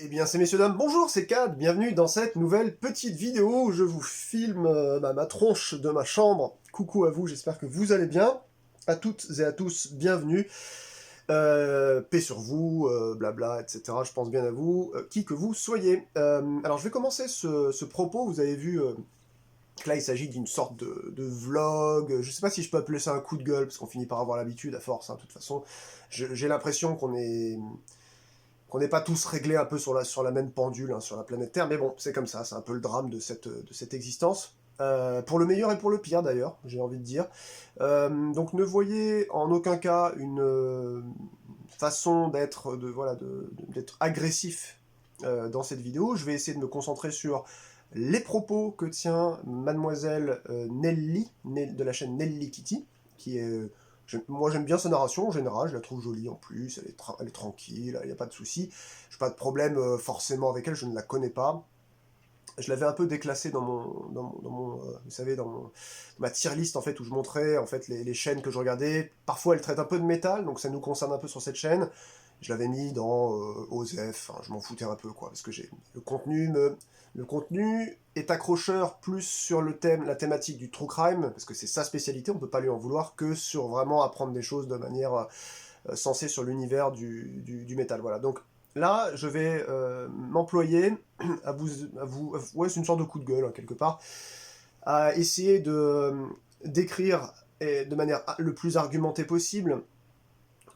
Eh bien, c'est messieurs, dames, bonjour, c'est Cad, bienvenue dans cette nouvelle petite vidéo où je vous filme ma tronche de ma chambre. Coucou à vous, j'espère que vous allez bien. À toutes et à tous, bienvenue. Paix sur vous, blabla, etc. Je pense bien à vous, qui que vous soyez. Alors, je vais commencer ce propos, vous avez vu que là, il s'agit d'une sorte de vlog. Je sais pas si je peux appeler ça un coup de gueule, parce qu'on finit par avoir l'habitude à force, hein, de toute façon. J'ai l'impression qu'on n'est pas tous réglés un peu sur la même pendule, hein, sur la planète Terre, mais bon, c'est comme ça, c'est un peu le drame de cette existence. Pour le meilleur et pour le pire d'ailleurs, j'ai envie de dire. Donc ne voyez en aucun cas une façon d'être agressif dans cette vidéo. Je vais essayer de me concentrer sur les propos que tient mademoiselle Nelly, de la chaîne Nelly Kitty, qui est moi j'aime bien sa narration en général, je la trouve jolie en plus, elle est tranquille, il n'y a pas de souci. Je n'ai pas de problème forcément avec elle, je ne la connais pas. Je l'avais un peu déclassée vous savez, ma tier list en fait, où je montrais en fait les chaînes que je regardais. Parfois elle traite un peu de métal, donc ça nous concerne un peu sur cette chaîne. Je l'avais mis dans OZEF, hein, je m'en foutais un peu quoi, parce que le contenu est accrocheur plus sur la thématique du true crime, parce que c'est sa spécialité, on peut pas lui en vouloir, que sur vraiment apprendre des choses de manière sensée sur l'univers du métal. Voilà, donc là, je vais m'employer ouais, c'est une sorte de coup de gueule, hein, quelque part, à essayer d'écrire de manière le plus argumentée possible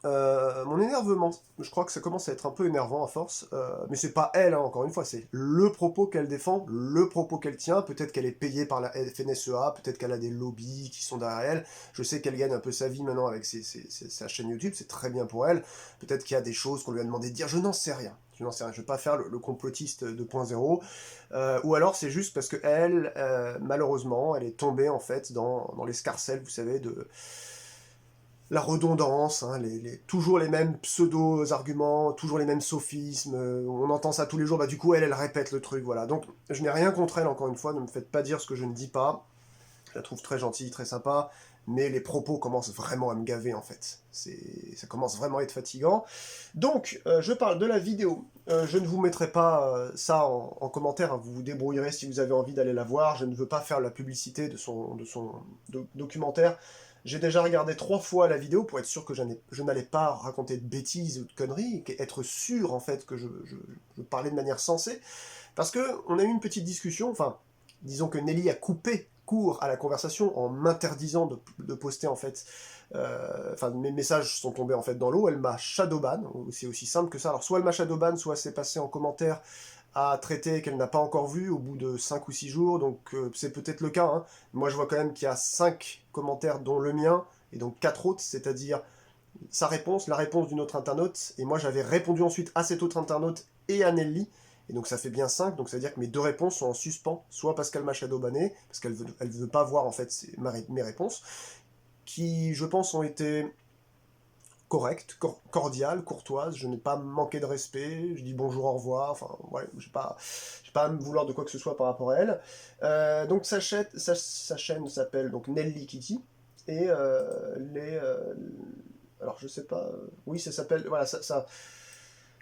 mon énervement. Je crois que ça commence à être un peu énervant à force, mais c'est pas elle, hein, encore une fois, c'est le propos qu'elle défend, le propos qu'elle tient. Peut-être qu'elle est payée par la FNSEA, peut-être qu'elle a des lobbies qui sont derrière elle. Je sais qu'elle gagne un peu sa vie maintenant avec sa chaîne YouTube, c'est très bien pour elle. Peut-être qu'il y a des choses qu'on lui a demandé de dire, je n'en sais rien. Je n'en sais rien, je vais pas faire le complotiste 2.0, ou alors c'est juste parce que elle, malheureusement, elle est tombée en fait dans l'escarcelle, vous savez, de la redondance, hein, toujours les mêmes pseudo-arguments, toujours les mêmes sophismes, on entend ça tous les jours, bah du coup elle répète le truc, voilà. Donc je n'ai rien contre elle, encore une fois, ne me faites pas dire ce que je ne dis pas, je la trouve très gentille, très sympa, mais les propos commencent vraiment à me gaver en fait, ça commence vraiment à être fatigant. Donc je parle de la vidéo, je ne vous mettrai pas ça en commentaire, hein, vous vous débrouillerez si vous avez envie d'aller la voir, je ne veux pas faire la publicité de son documentaire. J'ai déjà regardé 3 fois la vidéo pour être sûr que je n'allais pas raconter de bêtises ou de conneries, être sûr en fait que je parlais de manière sensée, parce que on a eu une petite discussion, enfin, disons que Nelly a coupé court à la conversation en m'interdisant de poster en fait, enfin mes messages sont tombés en fait dans l'eau, elle m'a shadowban, c'est aussi simple que ça. Alors soit elle m'a shadowban, soit c'est passé en commentaire à traiter qu'elle n'a pas encore vu au bout de 5 ou 6 jours, donc c'est peut-être le cas, hein. Moi je vois quand même qu'il y a 5 commentaires dont le mien, et donc 4 autres, c'est-à-dire sa réponse, la réponse d'une autre internaute, et moi j'avais répondu ensuite à cet autre internaute et à Nelly, et donc ça fait bien 5, donc ça veut dire que mes 2 réponses sont en suspens, soit parce qu'elle m'a shadowbanné, parce qu'elle veut pas voir en fait mes réponses, qui je pense ont été correcte, cordiale, courtoise, je n'ai pas manqué de respect, je dis bonjour, au revoir, enfin, ouais, j'ai pas à me vouloir de quoi que ce soit par rapport à elle. Donc sa chaîne s'appelle donc Nelly Kitty, et alors je sais pas, oui ça s'appelle, voilà,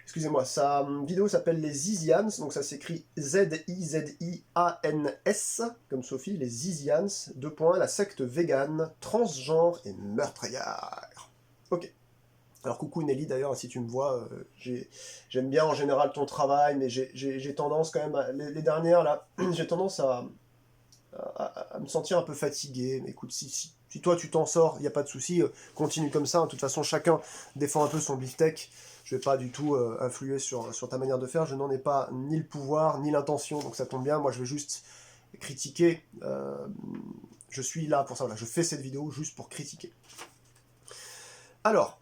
excusez-moi, sa vidéo s'appelle les Izians, donc ça s'écrit Zizians, comme Sophie, les Izians, la secte végane, transgenre et meurtrière. Ok. Alors coucou Nelly d'ailleurs, si tu me vois, j'aime bien en général ton travail, mais j'ai tendance quand même, les dernières là, j'ai tendance à me sentir un peu fatigué. Mais écoute, si toi tu t'en sors, il n'y a pas de souci, continue comme ça, hein. De toute façon chacun défend un peu son beefsteak, je vais pas du tout influer sur ta manière de faire, je n'en ai pas ni le pouvoir, ni l'intention, donc ça tombe bien, moi je vais juste critiquer, je suis là pour ça, voilà, je fais cette vidéo juste pour critiquer. Alors,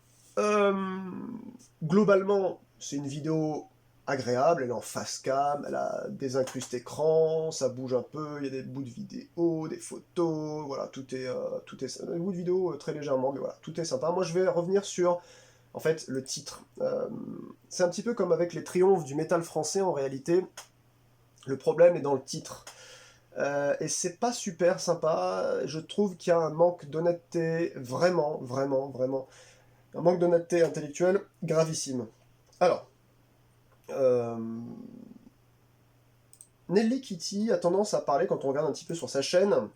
globalement, c'est une vidéo agréable, elle est en face cam, elle a des incrustes écran, ça bouge un peu, il y a des bouts de vidéo, des photos, voilà, tout est des bouts de vidéo très légèrement, mais voilà, tout est sympa. Moi, je vais revenir sur, en fait, le titre. C'est un petit peu comme avec les triomphes du métal français, en réalité, le problème est dans le titre. Et c'est pas super sympa, je trouve qu'il y a un manque d'honnêteté, vraiment, vraiment, vraiment, un manque d'honnêteté intellectuelle gravissime. Alors, Euh, Nelly Kitty a tendance à parler, quand on regarde un petit peu sur sa chaîne,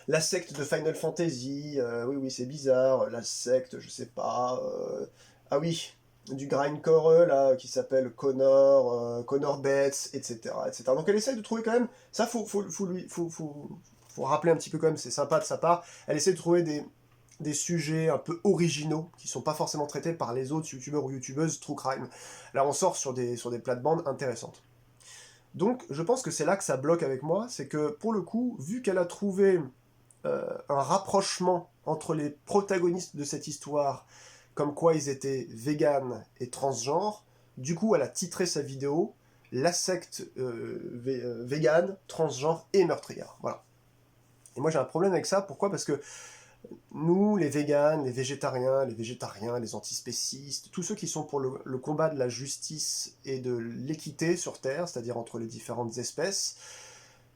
la secte de Final Fantasy, oui, oui, c'est bizarre, la secte, je sais pas, ah oui, du grindcore, là, qui s'appelle Connor, Connor Betts, etc., etc. Donc elle essaie de trouver quand même, ça, faut rappeler un petit peu quand même, c'est sympa de sa part, elle essaie de trouver des sujets un peu originaux, qui sont pas forcément traités par les autres youtubeurs ou youtubeuses true crime. Là, on sort sur des plates-bandes intéressantes. Donc, je pense que c'est là que ça bloque avec moi, c'est que, pour le coup, vu qu'elle a trouvé un rapprochement entre les protagonistes de cette histoire, comme quoi ils étaient véganes et transgenres. Du coup, elle a titré sa vidéo La secte végane, transgenre et meurtrière. Voilà. Et moi j'ai un problème avec ça, pourquoi? Parce que nous, les véganes, les végétariens, les antispécistes, tous ceux qui sont pour le combat de la justice et de l'équité sur Terre, c'est-à-dire entre les différentes espèces,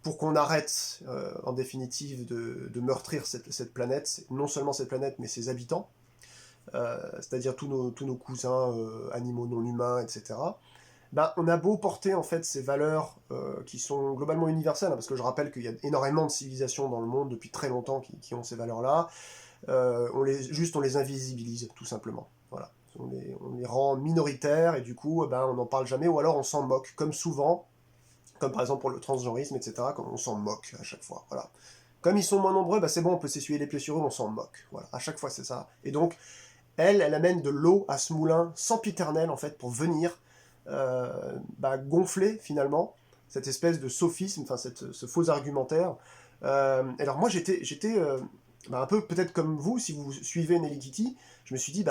pour qu'on arrête, en définitive, de meurtrir cette planète, non seulement cette planète, mais ses habitants, c'est-à-dire tous nos cousins animaux non humains, etc. Ben, on a beau porter en fait ces valeurs qui sont globalement universelles, hein, parce que je rappelle qu'il y a énormément de civilisations dans le monde depuis très longtemps qui ont ces valeurs-là, on les invisibilise, tout simplement. Voilà. On les rend minoritaires, et du coup, ben, on n'en parle jamais, ou alors on s'en moque, comme souvent, comme par exemple pour le transgenrisme, etc., comme on s'en moque à chaque fois. Voilà. Comme ils sont moins nombreux, bah c'est bon, on peut s'essuyer les pieds sur eux, on s'en moque. Voilà, à chaque fois c'est ça. Et donc, elle amène de l'eau à ce moulin sempiternel, en fait, pour venir gonfler, finalement, cette espèce de sophisme, enfin, ce faux argumentaire. Alors moi, un peu peut-être comme vous, si vous suivez Nelly Kitty, je me suis dit,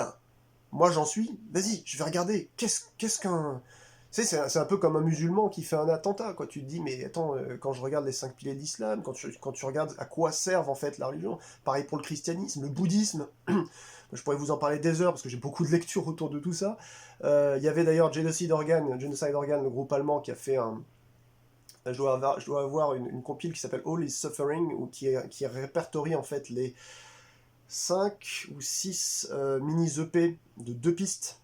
moi j'en suis, vas-y, je vais regarder, qu'est-ce qu'un... Tu sais, c'est un peu comme un musulman qui fait un attentat, quoi. Tu te dis, mais attends, quand je regarde les 5 piliers de l'islam, quand tu regardes à quoi servent en fait la religion, pareil pour le christianisme, le bouddhisme, je pourrais vous en parler des heures parce que j'ai beaucoup de lectures autour de tout ça. Il y avait d'ailleurs Genocide Organ, le groupe allemand, qui a fait un. Je dois avoir une compile qui s'appelle All is Suffering, qui répertorie en fait les 5 ou 6 mini EP de 2 pistes.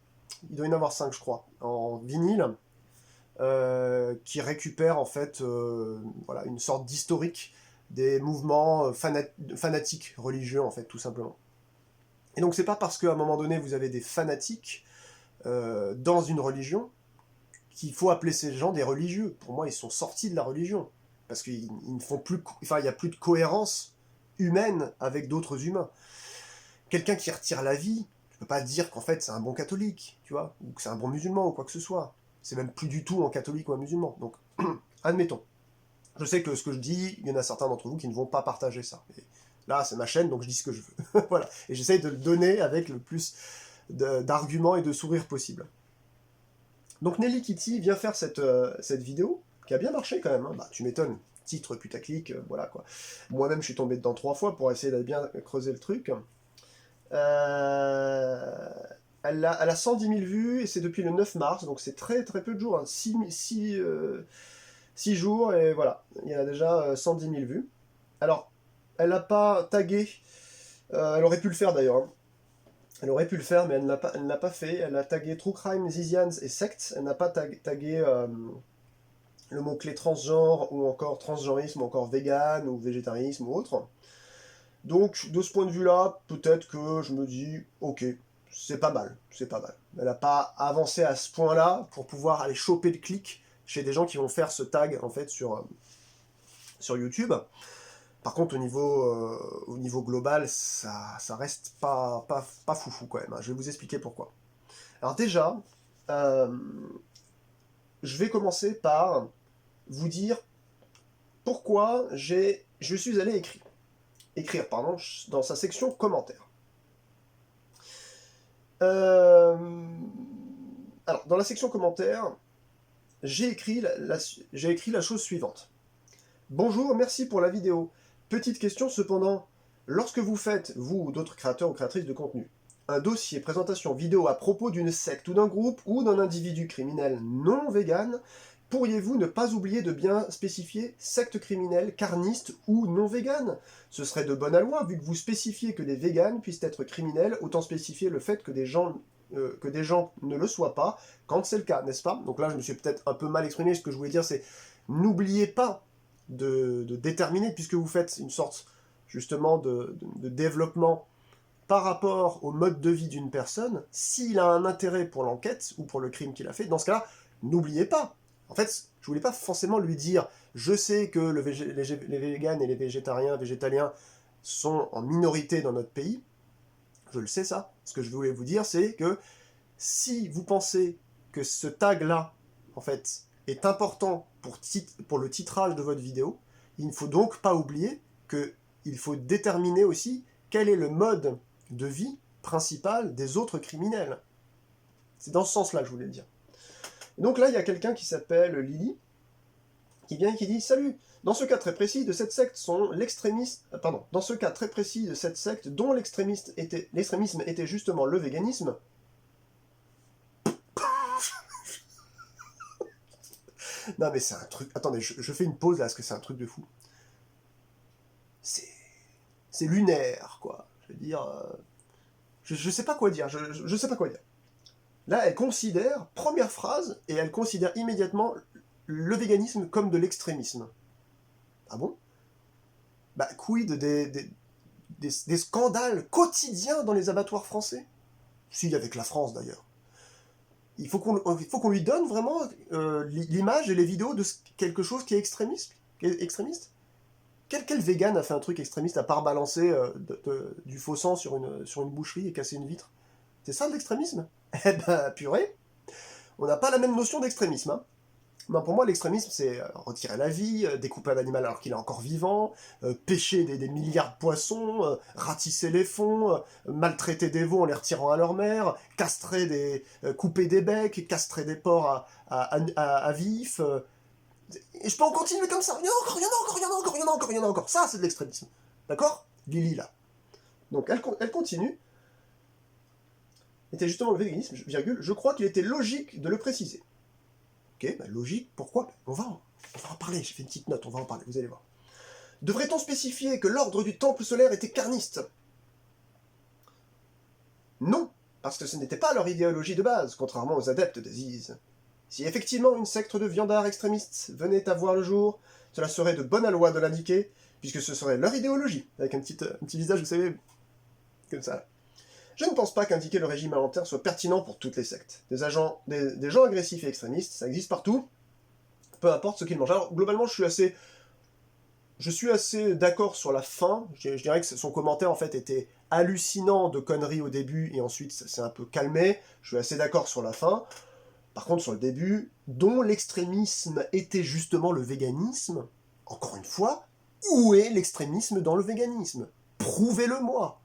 Il doit y en avoir 5, je crois, en vinyle, qui récupère en fait voilà, une sorte d'historique des mouvements fanatiques religieux, en fait, tout simplement. Et donc c'est pas parce qu'à un moment donné vous avez des fanatiques dans une religion qu'il faut appeler ces gens des religieux. Pour moi, ils sont sortis de la religion. Parce qu'ils ne font plus. Enfin, il n'y a plus de cohérence humaine avec d'autres humains. Quelqu'un qui retire la vie, tu peux pas dire qu'en fait c'est un bon catholique, tu vois, ou que c'est un bon musulman ou quoi que ce soit. C'est même plus du tout un catholique ou un musulman. Donc, admettons. Je sais que ce que je dis, il y en a certains d'entre vous qui ne vont pas partager ça. Mais là, c'est ma chaîne, donc je dis ce que je veux. Voilà. Et j'essaye de le donner avec le plus d'arguments et de sourires possible. Donc Nelly Kitty vient faire cette vidéo, qui a bien marché quand même, hein. Bah, tu m'étonnes, titre putaclic, voilà quoi. Moi-même je suis tombé dedans 3 fois pour essayer de bien creuser le truc. Elle a 110 000 vues, et c'est depuis le 9 mars, donc c'est très très peu de jours, hein. 6 jours, et voilà, il y a déjà 110 000 vues. Alors, elle n'a pas tagué, elle aurait pu le faire d'ailleurs, hein. Elle aurait pu le faire, mais elle ne l'a pas fait. Elle a tagué True Crime, Zizians et Sectes. Elle n'a pas tagué le mot-clé transgenre, ou encore transgenrisme, ou encore vegan, ou végétarisme, ou autre. Donc, de ce point de vue-là, peut-être que je me dis, ok, c'est pas mal, c'est pas mal. Elle n'a pas avancé à ce point-là pour pouvoir aller choper le clic chez des gens qui vont faire ce tag, en fait, sur YouTube. Par contre, au niveau global, ça reste pas foufou quand même, hein. Je vais vous expliquer pourquoi. Alors déjà, euh, je vais commencer par vous dire pourquoi je suis allé écrire dans sa section commentaires. Euh, alors, dans la section commentaires, j'ai écrit la chose suivante. Bonjour, merci pour la vidéo. Petite question cependant, lorsque vous faites, vous ou d'autres créateurs ou créatrices de contenu, un dossier présentation vidéo à propos d'une secte ou d'un groupe ou d'un individu criminel non vegan, pourriez-vous ne pas oublier de bien spécifier secte criminelle, carniste ou non vegan? Ce serait de bonne loi, vu que vous spécifiez que les véganes puissent être criminels, autant spécifier le fait que des gens que des gens ne le soient pas, quand c'est le cas, n'est-ce pas? Donc là, je me suis peut-être un peu mal exprimé, ce que je voulais dire, c'est n'oubliez pas de déterminer, puisque vous faites une sorte, justement, de développement par rapport au mode de vie d'une personne, s'il a un intérêt pour l'enquête, ou pour le crime qu'il a fait, dans ce cas-là, n'oubliez pas. En fait, je voulais pas forcément lui dire, je sais que les véganes et les végétaliens sont en minorité dans notre pays, je le sais ça. Ce que je voulais vous dire, c'est que si vous pensez que ce tag-là, en fait, est important pour le titrage de votre vidéo, il ne faut donc pas oublier qu'il faut déterminer aussi quel est le mode de vie principal des autres criminels. C'est dans ce sens-là que je voulais le dire. Et donc là, il y a quelqu'un qui s'appelle Lily, qui vient et qui dit « Salut, dans ce cas très précis de cette secte dans ce cas très précis de cette secte dont l'extrémisme était justement le véganisme, non mais c'est un truc... Attendez, je fais une pause là, parce que c'est un truc de fou. C'est lunaire, quoi. Je veux dire... je sais pas quoi dire, je sais pas quoi dire. Là, elle considère, première phrase, et elle considère immédiatement le véganisme comme de l'extrémisme. Ah bon? Bah, quid des scandales quotidiens dans les abattoirs français? Si, avec la France d'ailleurs. Il faut qu'on lui donne vraiment l'image et les vidéos de quelque chose qui est extrémiste. Quel vegan a fait un truc extrémiste à part balancer du faux sang sur une boucherie et casser une vitre? C'est ça l'extrémisme? Eh ben, purée, on n'a pas la même notion d'extrémisme. Hein. Non, pour moi, l'extrémisme, c'est retirer la vie, découper un animal alors qu'il est encore vivant, pêcher des milliards de poissons, ratisser les fonds, maltraiter des veaux en les retirant à leur mère, couper des becs, castrer des porcs à vif. Et je peux en continuer comme ça. Il y en a encore, il y en a encore, il y en a encore, il y en a encore, il y en a encore. Ça, c'est de l'extrémisme. D'accord? Lily, là. Donc, elle continue. Était justement le véganisme, virgule, je crois qu'il était logique de le préciser. Ok, bah logique, pourquoi? On va en parler, j'ai fait une petite note, on va en parler, vous allez voir. Devrait-on spécifier que l'ordre du temple solaire était carniste? Non, parce que ce n'était pas leur idéologie de base, contrairement aux adeptes d'Aziz. Si effectivement une secte de viandards extrémistes venait à voir le jour, cela serait de bonne loi de l'indiquer, puisque ce serait leur idéologie, avec un petit visage, vous savez, comme ça. Je ne pense pas qu'indiquer le régime alimentaire soit pertinent pour toutes les sectes. Des gens agressifs et extrémistes, ça existe partout, peu importe ce qu'ils mangent. Alors, globalement, je suis assez d'accord sur la fin. Je dirais que son commentaire, en fait, était hallucinant de conneries au début, et ensuite, ça s'est un peu calmé. Je suis assez d'accord sur la fin. Par contre, sur le début, dont l'extrémisme était justement le véganisme, encore une fois, où est l'extrémisme dans le véganisme? Prouvez-le-moi.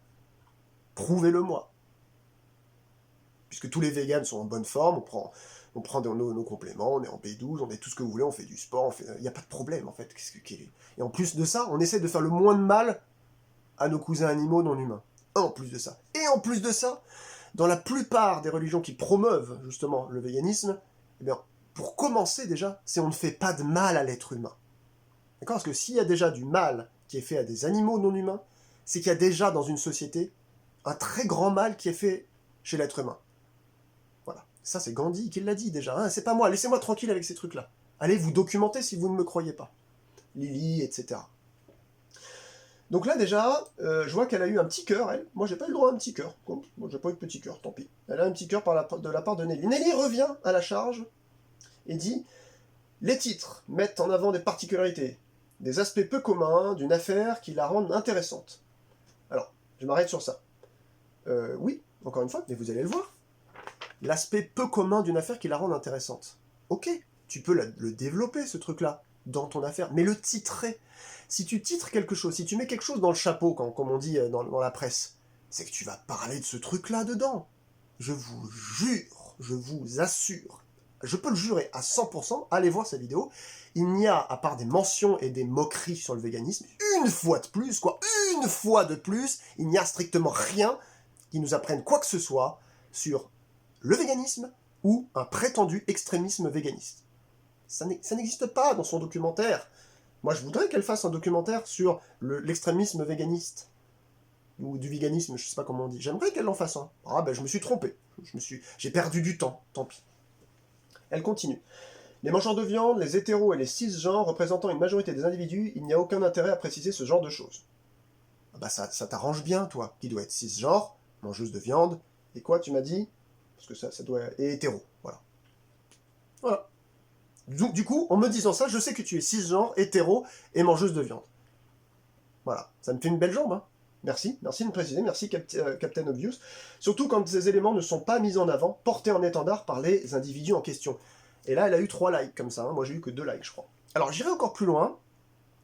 Prouvez-le-moi. Puisque tous les véganes sont en bonne forme, on prend nos compléments, on est en B12, on est tout ce que vous voulez, on fait du sport, il n'y a pas de problème en fait. Et en plus de ça, on essaie de faire le moins de mal à nos cousins animaux non humains. En plus de ça. Et en plus de ça, dans la plupart des religions qui promeuvent justement le véganisme, eh bien, pour commencer déjà, c'est on ne fait pas de mal à l'être humain. D'accord? Parce que s'il y a déjà du mal qui est fait à des animaux non humains, c'est qu'il y a déjà dans une société un très grand mal qui est fait chez l'être humain. Voilà. Ça, c'est Gandhi qui l'a dit déjà. Hein, c'est pas moi. Laissez-moi tranquille avec ces trucs-là. Allez vous documenter si vous ne me croyez pas. Lily, etc. Donc là, déjà, je vois qu'elle a eu un petit cœur, elle. Moi, j'ai pas eu le droit à un petit cœur. Bon, j'ai pas eu de petit cœur, tant pis. Elle a un petit cœur de la part de Nelly. Nelly revient à la charge et dit « Les titres mettent en avant des particularités, des aspects peu communs d'une affaire qui la rendent intéressante. » Alors, je m'arrête sur ça. Oui, encore une fois, mais vous allez le voir. L'aspect peu commun d'une affaire qui la rend intéressante. Ok, tu peux le développer, ce truc-là, dans ton affaire, mais le titrer. Si tu titres quelque chose, si tu mets quelque chose dans le chapeau, comme on dit dans la presse, c'est que tu vas parler de ce truc-là dedans. Je vous jure, je vous assure, je peux le jurer à 100%, allez voir cette vidéo, il n'y a, à part des mentions et des moqueries sur le véganisme, une fois de plus, il n'y a strictement rien qui nous apprenne quoi que ce soit sur le véganisme ou un prétendu extrémisme véganiste. Ça n'existe pas dans son documentaire. Moi, je voudrais qu'elle fasse un documentaire sur l'extrémisme véganiste. ou du véganisme, je sais pas comment on dit. J'aimerais qu'elle en fasse un. Ah ben je me suis trompé, j'ai perdu du temps, tant pis. Elle continue. Les mangeurs de viande, les hétéros et les cisgenres représentant une majorité des individus, il n'y a aucun intérêt à préciser ce genre de choses. Ah bah ça t'arrange bien, toi, qui doit être cisgenre, mangeuse de viande, et quoi, tu m'as dit? Parce que ça doit... et hétéro, voilà. Voilà. Du coup, en me disant ça, je sais que tu es cisgenre, hétéro et mangeuse de viande. Voilà, ça me fait une belle jambe, hein. Merci de me préciser, merci Captain Obvious. Surtout quand ces éléments ne sont pas mis en avant, portés en étendard par les individus en question. Et là, elle a eu 3 likes comme ça, hein. Moi j'ai eu que 2 likes, je crois. Alors j'irai encore plus loin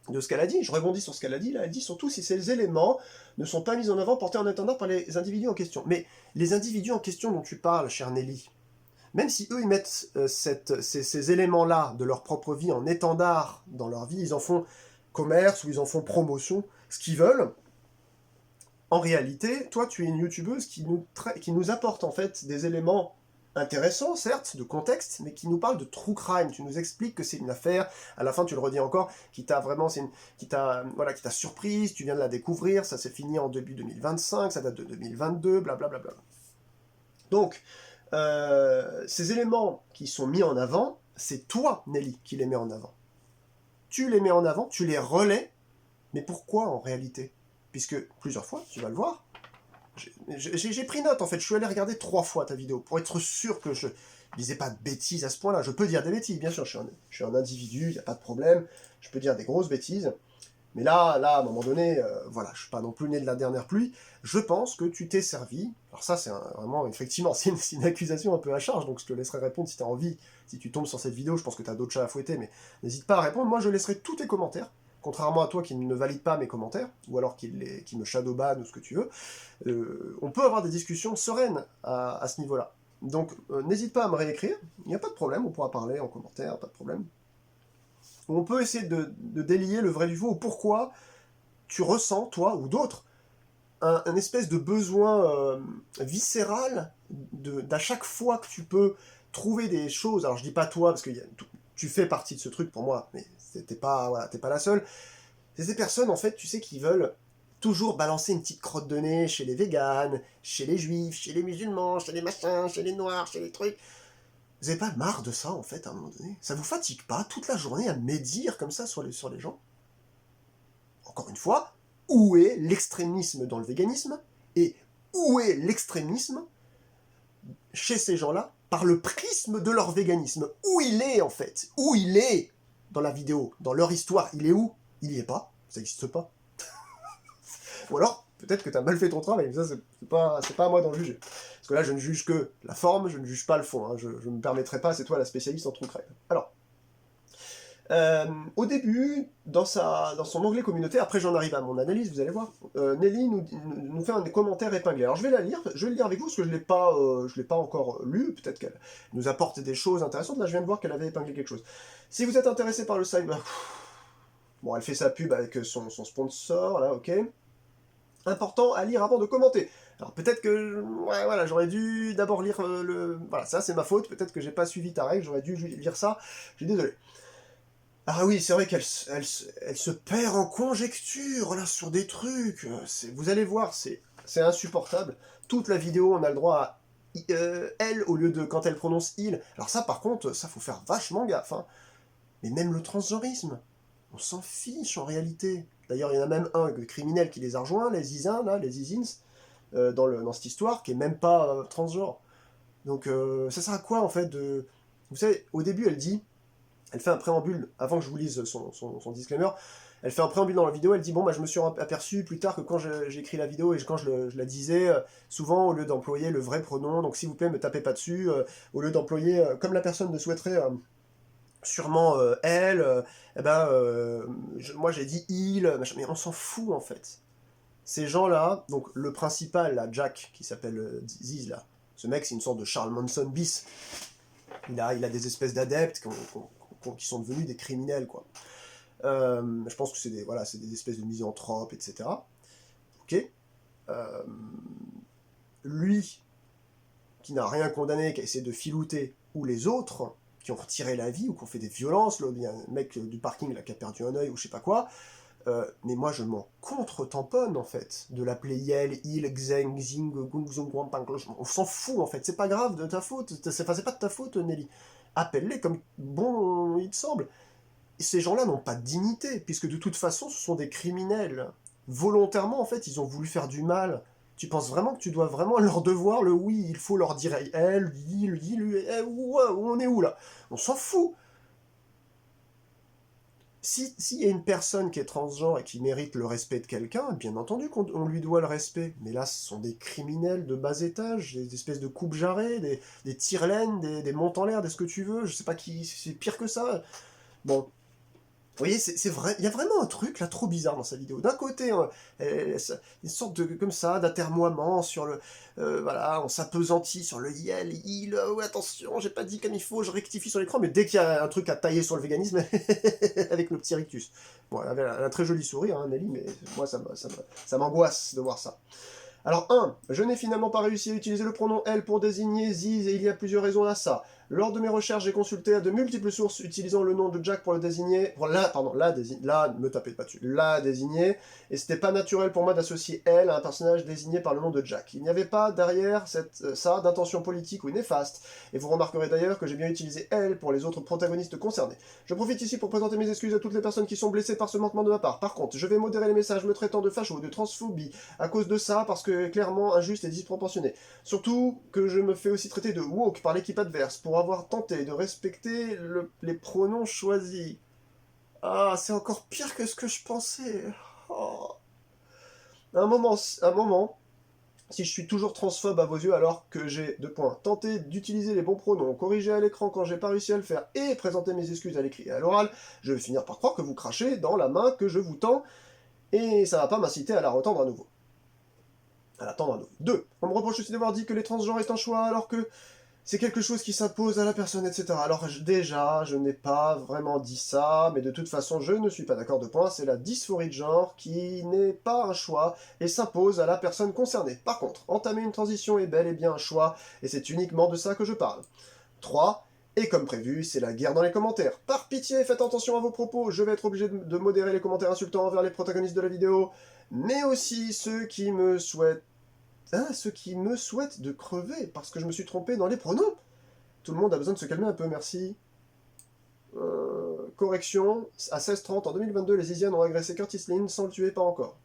de ce qu'elle a dit, je rebondis sur ce qu'elle a dit, là, elle dit surtout si ces éléments ne sont pas mis en avant, portés en étendard par les individus en question. Mais les individus en question dont tu parles, chère Nelly, même si eux ils mettent ces éléments-là de leur propre vie en étendard dans leur vie, ils en font commerce ou ils en font promotion, ce qu'ils veulent, en réalité, toi tu es une youtubeuse qui nous apporte en fait des éléments intéressants, certes, de contexte, mais qui nous parle de true crime. Tu nous expliques que c'est une affaire, à la fin tu le redis encore, qui t'a vraiment, qui t'a surprise, tu viens de la découvrir, ça s'est fini en début 2025, ça date de 2022, blablabla. Donc, ces éléments qui sont mis en avant, c'est toi, Nelly, qui les mets en avant. Tu les mets en avant, tu les relais, mais pourquoi en réalité? Puisque plusieurs fois, tu vas le voir, j'ai pris note en fait, je suis allé regarder 3 fois ta vidéo, pour être sûr que je disais pas de bêtises à ce point-là. Je peux dire des bêtises, bien sûr, je suis un individu, il n'y a pas de problème, je peux dire des grosses bêtises, mais là, à un moment donné, voilà, je suis pas non plus né de la dernière pluie, je pense que tu t'es servi, alors ça c'est vraiment, effectivement, c'est une accusation un peu à charge, donc je te laisserai répondre si tu as envie, si tu tombes sur cette vidéo, je pense que tu as d'autres chats à fouetter, mais n'hésite pas à répondre, moi je laisserai tous tes commentaires, contrairement à toi qui ne valide pas mes commentaires, ou alors qui me shadowban ou ce que tu veux, on peut avoir des discussions sereines à ce niveau-là. Donc n'hésite pas à me réécrire, il n'y a pas de problème, on pourra parler en commentaire, pas de problème. On peut essayer de délier le vrai du faux, ou pourquoi tu ressens, toi ou d'autres, un espèce de besoin viscéral d'à chaque fois que tu peux trouver des choses, alors je dis pas toi, parce que tu fais partie de ce truc pour moi, mais t'es pas la seule, c'est ces personnes en fait, tu sais, qui veulent toujours balancer une petite crotte de nez chez les véganes, chez les juifs, chez les musulmans, chez les machins, chez les noirs, chez les trucs. Vous avez pas marre de ça, en fait, à un moment donné? Ça vous fatigue pas, toute la journée, à médire comme ça sur les gens? Encore une fois, où est l'extrémisme dans le véganisme? Et où est l'extrémisme chez ces gens-là par le prisme de leur véganisme? Où il est, en fait? Où il est dans la vidéo? Dans leur histoire, il est où? Il y est pas, ça n'existe pas. Ou alors, peut-être que tu as mal fait ton travail, mais ça, c'est pas à moi d'en juger. Parce que là, je ne juge que la forme, je ne juge pas le fond. Hein. Je ne me permettrai pas, c'est toi la spécialiste en true crime. Alors, au début, dans son onglet communauté, après j'en arrive à mon analyse, vous allez voir, Nelly nous fait un commentaire épinglé. Alors je vais le lire avec vous, parce que je l'ai pas encore lu, peut-être qu'elle nous apporte des choses intéressantes. Là, je viens de voir qu'elle avait épinglé quelque chose. Si vous êtes intéressé par le cyber... Bon, elle fait sa pub avec son sponsor, là, ok. Important à lire avant de commenter. Alors peut-être que, ouais, voilà, j'aurais dû d'abord lire Voilà, ça c'est ma faute, peut-être que j'ai pas suivi ta règle, j'aurais dû lire ça, je suis désolé. Ah oui, c'est vrai qu'elle se perd en conjecture, là, sur des trucs, vous allez voir, c'est insupportable. Toute la vidéo, on a le droit à elle au lieu de quand elle prononce il. Alors ça, par contre, ça faut faire vachement gaffe, hein. Mais même le transgenrisme, on s'en fiche en réalité. D'ailleurs, il y en a même un criminel qui les a rejoints, les Zizins, là, les Zizins, dans cette histoire, qui est même pas transgenre. Donc, ça sert à quoi, en fait, de... Vous savez, au début, elle fait un préambule, avant que je vous lise son disclaimer, elle fait un préambule dans la vidéo, elle dit, bon, bah, je me suis aperçu plus tard que quand j'ai écrit la vidéo, et quand je la disais, souvent, au lieu d'employer le vrai pronom, donc s'il vous plaît, me tapez pas dessus, au lieu d'employer, comme la personne ne souhaiterait... sûrement elle, moi j'ai dit il, mais on s'en fout en fait. Ces gens-là, donc le principal, là, Jack, qui s'appelle Ziz, là, ce mec c'est une sorte de Charles Manson bis. Il a des espèces d'adeptes qui sont devenus des criminels, quoi. Je pense que c'est des espèces de misanthropes, etc. Ok. Lui, qui n'a rien condamné, qui a essayé de filouter, ou les autres, qui ont retiré la vie ou qui ont fait des violences, là, il y a un mec du parking là, qui a perdu un œil ou je sais pas quoi, Mais moi, je m'en contre-tamponne, en fait, de l'appeler Yel, Il, Xeng, Xing, Gung, Zong, Guang, Pang, on s'en fout, en fait, c'est pas grave de ta faute, c'est pas de ta faute, Nelly. Appelle-les comme bon il te semble. Ces gens-là n'ont pas de dignité, puisque de toute façon, ce sont des criminels. Volontairement, en fait, ils ont voulu faire du mal. Tu penses vraiment que tu dois vraiment leur devoir le oui, il faut leur dire elle, il, on est où là? On s'en fout. S'il y a une personne qui est transgenre et qui mérite le respect de quelqu'un, bien entendu qu'on lui doit le respect. Mais là, ce sont des criminels de bas étage, des espèces de coupes jarrets, des tire-laines, des montes en l'air, des ce que tu veux, je sais pas qui, c'est pire que ça. Bon, vous voyez, c'est vrai, il y a vraiment un truc là trop bizarre dans sa vidéo. D'un côté, une sorte de comme ça d'atermoiement sur le, voilà, on s'appesantit sur le il, ouais, attention, j'ai pas dit comme il faut, je rectifie sur l'écran, mais dès qu'il y a un truc à tailler sur le véganisme, avec le petit rictus. Bon, elle a un très joli sourire, hein, Nelly, mais moi ça m'angoisse de voir ça. Alors 1. Je n'ai finalement pas réussi à utiliser le pronom elle pour désigner Ziz et il y a plusieurs raisons à ça. Lors de mes recherches, j'ai consulté à de multiples sources utilisant le nom de Jack pour le désigner, pour me tapez pas dessus, la désigner, et c'était pas naturel pour moi d'associer elle à un personnage désigné par le nom de Jack. Il n'y avait pas derrière ça d'intention politique ou néfaste, et vous remarquerez d'ailleurs que j'ai bien utilisé elle pour les autres protagonistes concernés. Je profite ici pour présenter mes excuses à toutes les personnes qui sont blessées par ce manquement de ma part. Par contre, je vais modérer les messages me traitant de facho ou de transphobie à cause de ça, parce que clairement injuste et disproportionné. Surtout que je me fais aussi traiter de woke par l'équipe adverse pour avoir tenté de respecter les pronoms choisis. Ah, c'est encore pire que ce que je pensais. Oh. Un moment, si je suis toujours transphobe à vos yeux alors que j'ai, tenté d'utiliser les bons pronoms, corriger à l'écran quand j'ai pas réussi à le faire et présenter mes excuses à l'écrit et à l'oral, je vais finir par croire que vous crachez dans la main que je vous tends et ça va pas m'inciter à la retendre à nouveau. 2. On me reproche aussi d'avoir dit que les transgenres est un choix alors que c'est quelque chose qui s'impose à la personne, etc. Alors déjà, je n'ai pas vraiment dit ça, mais de toute façon, je ne suis pas d'accord de point, c'est la dysphorie de genre qui n'est pas un choix et s'impose à la personne concernée. Par contre, entamer une transition est bel et bien un choix, et c'est uniquement de ça que je parle. 3. Et comme prévu, c'est la guerre dans les commentaires. Par pitié, faites attention à vos propos, je vais être obligé de modérer les commentaires insultants envers les protagonistes de la vidéo, mais aussi ceux qui me souhaitent de crever parce que je me suis trompé dans les pronoms. Tout le monde a besoin de se calmer un peu, merci. Correction, à 16h30 en 2022, les Isianes ont agressé Curtis Lynn sans le tuer, pas encore.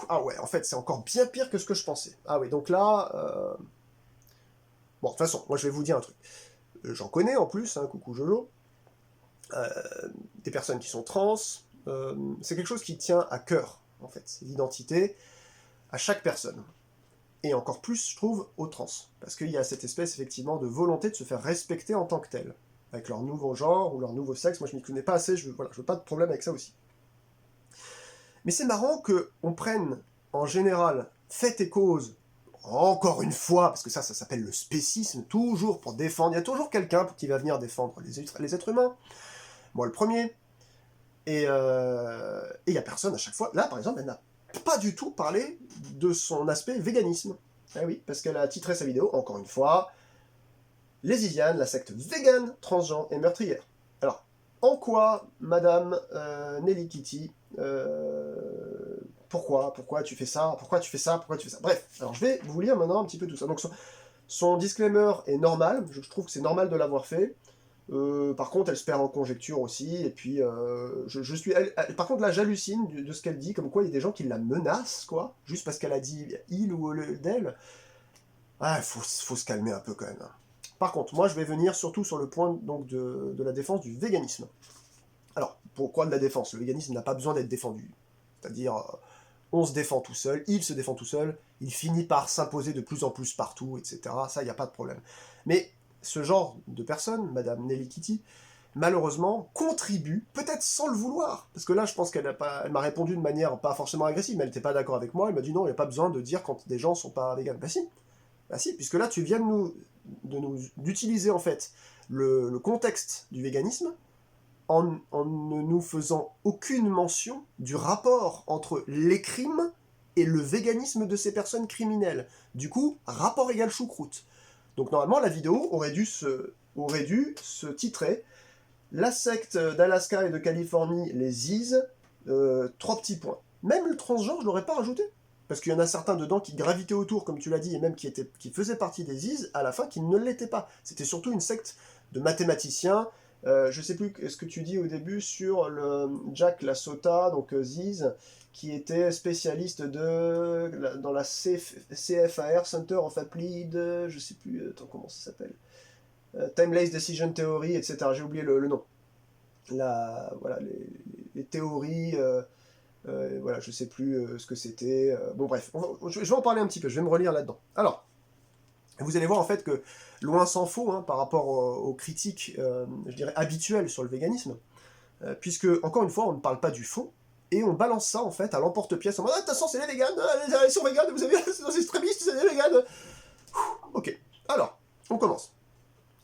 Ah ouais, en fait, c'est encore bien pire que ce que je pensais. Ah oui, donc là... Bon, de toute façon, moi je vais vous dire un truc. J'en connais en plus, hein, coucou Jolo. Des personnes qui sont trans. C'est quelque chose qui tient à cœur, en fait. L'identité à chaque personne. Et encore plus, je trouve, aux trans. Parce qu'il y a cette espèce, effectivement, de volonté de se faire respecter en tant que tel. Avec leur nouveau genre ou leur nouveau sexe. Moi, je m'y connais pas assez, je veux pas de problème avec ça aussi. Mais c'est marrant qu'on prenne, en général, fait et cause, encore une fois, parce que ça s'appelle le spécisme, toujours pour défendre. Il y a toujours quelqu'un qui va venir défendre les êtres humains. Moi, le premier. Et il y a personne à chaque fois. Là, par exemple, elle n'a pas du tout parlé de son aspect véganisme. Ah oui, parce qu'elle a titré sa vidéo, encore une fois, les Isianes, la secte végane, transgenre et meurtrière. Alors, en quoi, Madame Nelly Kitty, pourquoi tu fais ça, pourquoi tu fais ça. Bref, alors je vais vous lire maintenant un petit peu tout ça. Donc son disclaimer est normal, je trouve que c'est normal de l'avoir fait. Par contre, elle se perd en conjecture aussi, et puis par contre, là, j'hallucine de ce qu'elle dit, comme quoi il y a des gens qui la menacent, quoi, juste parce qu'elle a dit il ou d'elle. Ah, faut se calmer un peu quand même. Par contre, moi, je vais venir surtout sur le point donc de la défense du véganisme. Alors, pourquoi de la défense? Le véganisme n'a pas besoin d'être défendu. C'est-à-dire, on se défend tout seul, il se défend tout seul, il finit par s'imposer de plus en plus partout, etc. Ça, il n'y a pas de problème. Mais ce genre de personne, Madame Nelly Kitty, malheureusement, contribue, peut-être sans le vouloir, parce que là, je pense qu'elle m'a répondu de manière pas forcément agressive, mais elle n'était pas d'accord avec moi, elle m'a dit non, il n'y a pas besoin de dire quand des gens sont pas véganes. Bah si, puisque là, tu viens d'utiliser en fait le contexte du véganisme en ne nous faisant aucune mention du rapport entre les crimes et le véganisme de ces personnes criminelles. Du coup, rapport égale choucroute. Donc normalement, la vidéo aurait dû se titrer La secte d'Alaska et de Californie, les Zis, 3 petits points. Même le transgenre, je l'aurais pas rajouté. Parce qu'il y en a certains dedans qui gravitaient autour, comme tu l'as dit, et même qui faisaient partie des Zis, à la fin, qui ne l'étaient pas. C'était surtout une secte de mathématiciens. Je sais plus ce que tu dis au début sur le Jack LaSota, donc Ziz, qui était spécialiste dans la CFAR, Center of Applied, je sais plus, attends, comment ça s'appelle, Timeless Decision Theory, etc. J'ai oublié le nom. Voilà, les théories, voilà, je sais plus ce que c'était. Bon bref, je vais en parler un petit peu, je vais me relire là-dedans. Alors, vous allez voir en fait que, loin s'en faut, hein, par rapport aux critiques, je dirais, habituelles sur le véganisme, puisque, encore une fois, on ne parle pas du fond, et on balance ça en fait à l'emporte-pièce en mode « Ah, de toute façon, c'est les véganes, ils sont véganes, vous avez c'est des extrémistes, c'est les véganes !» Ok, alors, on commence.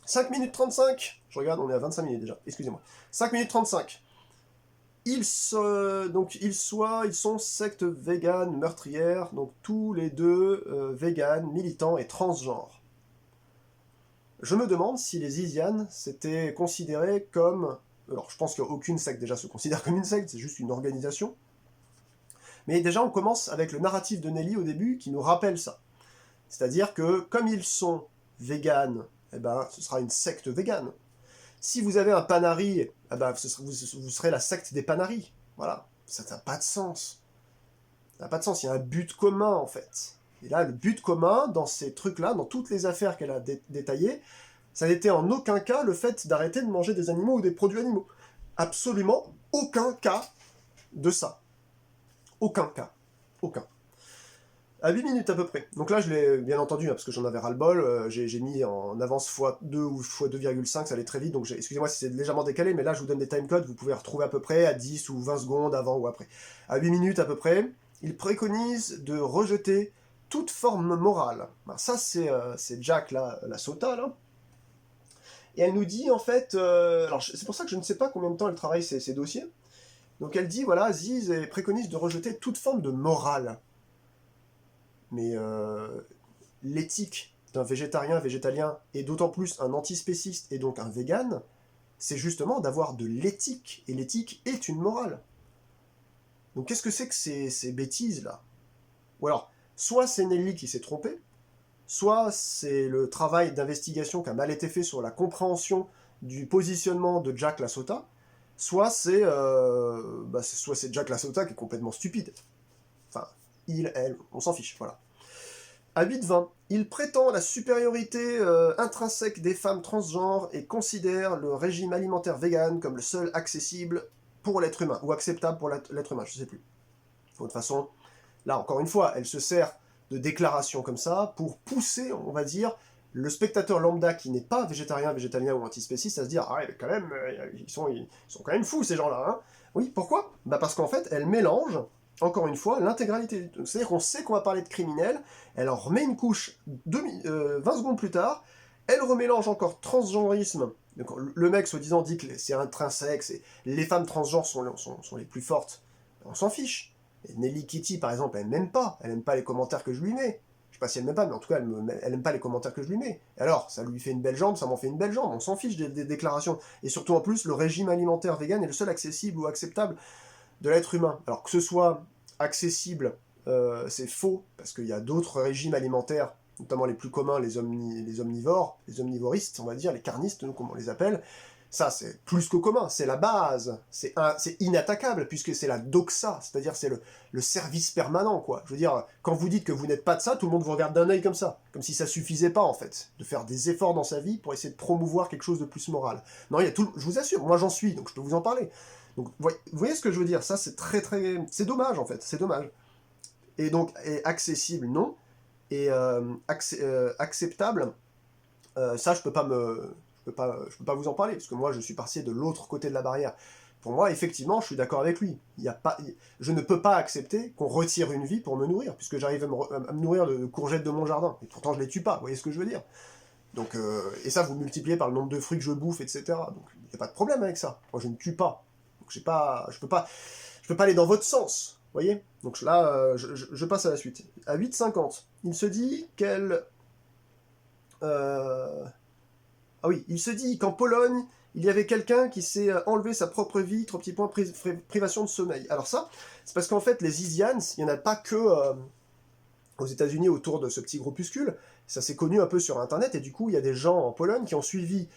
5 minutes 35, je regarde, on est à 25 minutes déjà, excusez-moi. 5 minutes 35. Ils sont secte végane meurtrière, donc tous les deux véganes, militants et transgenres. Je me demande si les Isianes s'étaient considérés comme... Alors je pense qu'aucune secte déjà se considère comme une secte, c'est juste une organisation. Mais déjà on commence avec le narratif de Nelly au début qui nous rappelle ça. C'est-à-dire que comme ils sont véganes, eh ben, ce sera une secte végane. Si vous avez un panari, eh ben, vous serez la secte des panaris. Voilà, ça n'a pas de sens. Ça n'a pas de sens, il y a un but commun en fait. Et là, le but commun dans ces trucs-là, dans toutes les affaires qu'elle a détaillées, ça n'était en aucun cas le fait d'arrêter de manger des animaux ou des produits animaux. Absolument aucun cas de ça. Aucun cas. Aucun. À 8 minutes à peu près. Donc là, je l'ai bien entendu, hein, parce que j'en avais ras-le-bol, j'ai mis en avance x2 ou x2,5, ça allait très vite, donc excusez-moi si c'est légèrement décalé, mais là, je vous donne des timecodes, vous pouvez retrouver à peu près à 10 ou 20 secondes avant ou après. À 8 minutes à peu près, il préconise de rejeter toute forme morale. Ben, ça, c'est Jack, là, LaSota, là. Et elle nous dit, en fait... alors, c'est pour ça que je ne sais pas combien de temps elle travaille ces dossiers. Donc elle dit, voilà, Ziz préconise de rejeter toute forme de morale. Mais l'éthique d'un végétalien, et d'autant plus un antispéciste et donc un vegan, c'est justement d'avoir de l'éthique, et l'éthique est une morale. Donc qu'est-ce que c'est que ces bêtises-là? Ou alors, soit c'est Nelly qui s'est trompée, soit c'est le travail d'investigation qui a mal été fait sur la compréhension du positionnement de Jack LaSota, soit c'est Jack LaSota qui est complètement stupide. Enfin, il, elle, on s'en fiche, voilà. À 8-20, il prétend la supériorité intrinsèque des femmes transgenres et considère le régime alimentaire vegan comme le seul accessible pour l'être humain, ou acceptable pour l'être humain, je ne sais plus. De toute façon, là, encore une fois, elle se sert de déclarations comme ça pour pousser, on va dire, le spectateur lambda qui n'est pas végétarien, végétalien ou antispéciste à se dire « Ah ouais, mais quand même, ils sont quand même fous ces gens-là, hein !» Oui, pourquoi? Bah parce qu'en fait, elle mélange encore une fois, l'intégralité. C'est-à-dire qu'on sait qu'on va parler de criminels, elle en remet une couche 20 secondes plus tard, elle remélange encore transgenrisme. Donc, le mec, soi-disant, dit que c'est intrinsèque, les femmes transgenres sont les plus fortes. On s'en fiche. Et Nelly Kitty, par exemple, elle m'aime pas. Elle aime pas les commentaires que je lui mets. Je sais pas si elle m'aime pas, mais en tout cas, elle aime pas les commentaires que je lui mets. Et alors, ça lui fait une belle jambe, ça m'en fait une belle jambe. On s'en fiche des déclarations. Et surtout, en plus, le régime alimentaire vegan est le seul accessible ou acceptable de l'être humain. Alors que ce soit accessible, c'est faux, parce qu'il y a d'autres régimes alimentaires, notamment les plus communs, les omnivores, les omnivoristes, on va dire, les carnistes, nous, comme on les appelle. Ça, c'est plus que commun, c'est la base, c'est inattaquable, puisque c'est la doxa, c'est-à-dire c'est le service permanent, quoi. Je veux dire, quand vous dites que vous n'êtes pas de ça, tout le monde vous regarde d'un œil comme ça, comme si ça suffisait pas, en fait, de faire des efforts dans sa vie pour essayer de promouvoir quelque chose de plus moral. Non, il y a tout, je vous assure, moi j'en suis, donc je peux vous en parler. Donc, vous voyez ce que je veux dire? Ça, c'est c'est dommage, en fait, c'est dommage. Et donc, accessible, non. Et acceptable, ça, je peux pas vous en parler, parce que moi, je suis passé de l'autre côté de la barrière. Pour moi, effectivement, je suis d'accord avec lui. Je ne peux pas accepter qu'on retire une vie pour me nourrir, puisque j'arrive à me nourrir de courgettes de mon jardin. Et pourtant, je les tue pas, vous voyez ce que je veux dire? Donc, et ça, vous multipliez par le nombre de fruits que je bouffe, etc. Donc, il n'y a pas de problème avec ça. Moi, je ne tue pas. Donc, je peux pas aller dans votre sens, vous voyez? Donc là, je passe à la suite. À 8,50, il se dit qu'elle... Ah oui, il se dit qu'en Pologne, il y avait quelqu'un qui s'est enlevé sa propre vie, 3 petits points, privation de sommeil. Alors ça, c'est parce qu'en fait, les Isians, il n'y en a pas que aux États-Unis autour de ce petit groupuscule. Ça s'est connu un peu sur Internet, et du coup, il y a des gens en Pologne qui ont suivi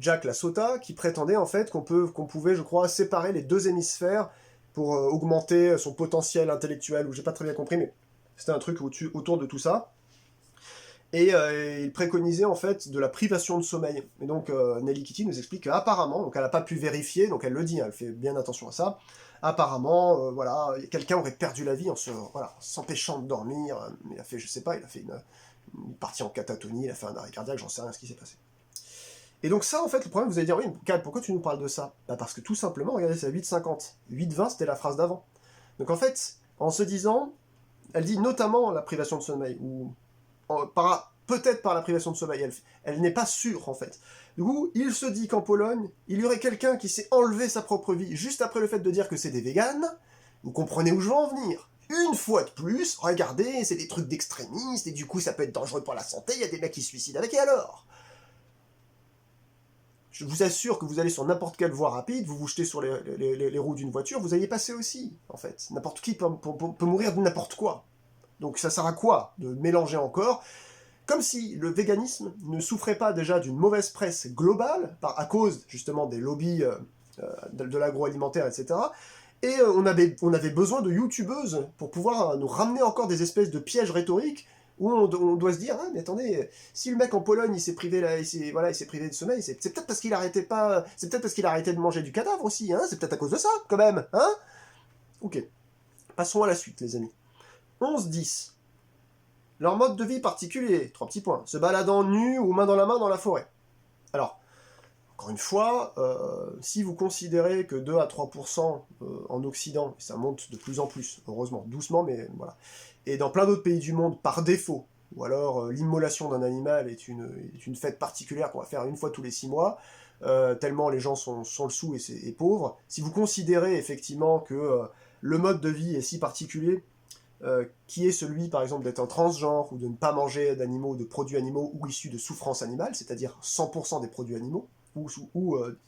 Jack Lassota, qui prétendait en fait qu'on pouvait, je crois, séparer les deux hémisphères pour augmenter son potentiel intellectuel, ou j'ai pas très bien compris, mais c'était un truc autour de tout ça. Et il préconisait en fait de la privation de sommeil. Et donc Nelly Kitty nous explique qu'apparemment, donc elle n'a pas pu vérifier, donc elle le dit, hein, elle fait bien attention à ça, apparemment, voilà, quelqu'un aurait perdu la vie en s'empêchant de dormir, il a fait, je sais pas, il a fait une partie en catatonie, il a fait un arrêt cardiaque, j'en sais rien ce qui s'est passé. Et donc ça, en fait, le problème, vous allez dire, oui, Cal, pourquoi tu nous parles de ça? Bah parce que tout simplement, regardez, c'est à 8,50. 8,20, c'était la phrase d'avant. Donc en fait, en se disant, elle dit notamment la privation de sommeil, ou peut-être par la privation de sommeil, elle n'est pas sûre en fait. Du coup, il se dit qu'en Pologne, il y aurait quelqu'un qui s'est enlevé sa propre vie juste après le fait de dire que c'est des véganes. Vous comprenez où je veux en venir? Une fois de plus, regardez, c'est des trucs d'extrémistes, et du coup ça peut être dangereux pour la santé, il y a des mecs qui se suicident avec, et alors? Je vous assure que vous allez sur n'importe quelle voie rapide, vous vous jetez sur les roues d'une voiture, vous allez passer aussi, en fait. N'importe qui peut mourir de n'importe quoi. Donc ça sert à quoi de mélanger encore? Comme si le véganisme ne souffrait pas déjà d'une mauvaise presse globale, à cause justement des lobbies de l'agroalimentaire, etc. Et on avait besoin de youtubeuses pour pouvoir nous ramener encore des espèces de pièges rhétoriques où on doit se dire, ah, mais attendez, si le mec en Pologne il s'est privé, il s'est privé de sommeil, c'est peut-être parce qu'il arrêtait pas, c'est peut-être parce qu'il a arrêté de manger du cadavre aussi, hein, c'est peut-être à cause de ça, quand même, hein. Ok, passons à la suite, les amis. 11-10. Leur mode de vie particulier, 3 petits points, se baladant nus ou main dans la forêt. Alors, encore une fois, si vous considérez que 2 à 3% en Occident, et ça monte de plus en plus, heureusement, doucement, mais voilà, et dans plein d'autres pays du monde, par défaut, ou alors l'immolation d'un animal est une fête particulière qu'on va faire une fois tous les 6 mois, tellement les gens sont le sous et pauvres, si vous considérez effectivement que le mode de vie est si particulier, qui est celui, par exemple, d'être un transgenre, ou de ne pas manger d'animaux, de produits animaux, ou issus de souffrances animales, c'est-à-dire 100% des produits animaux, ou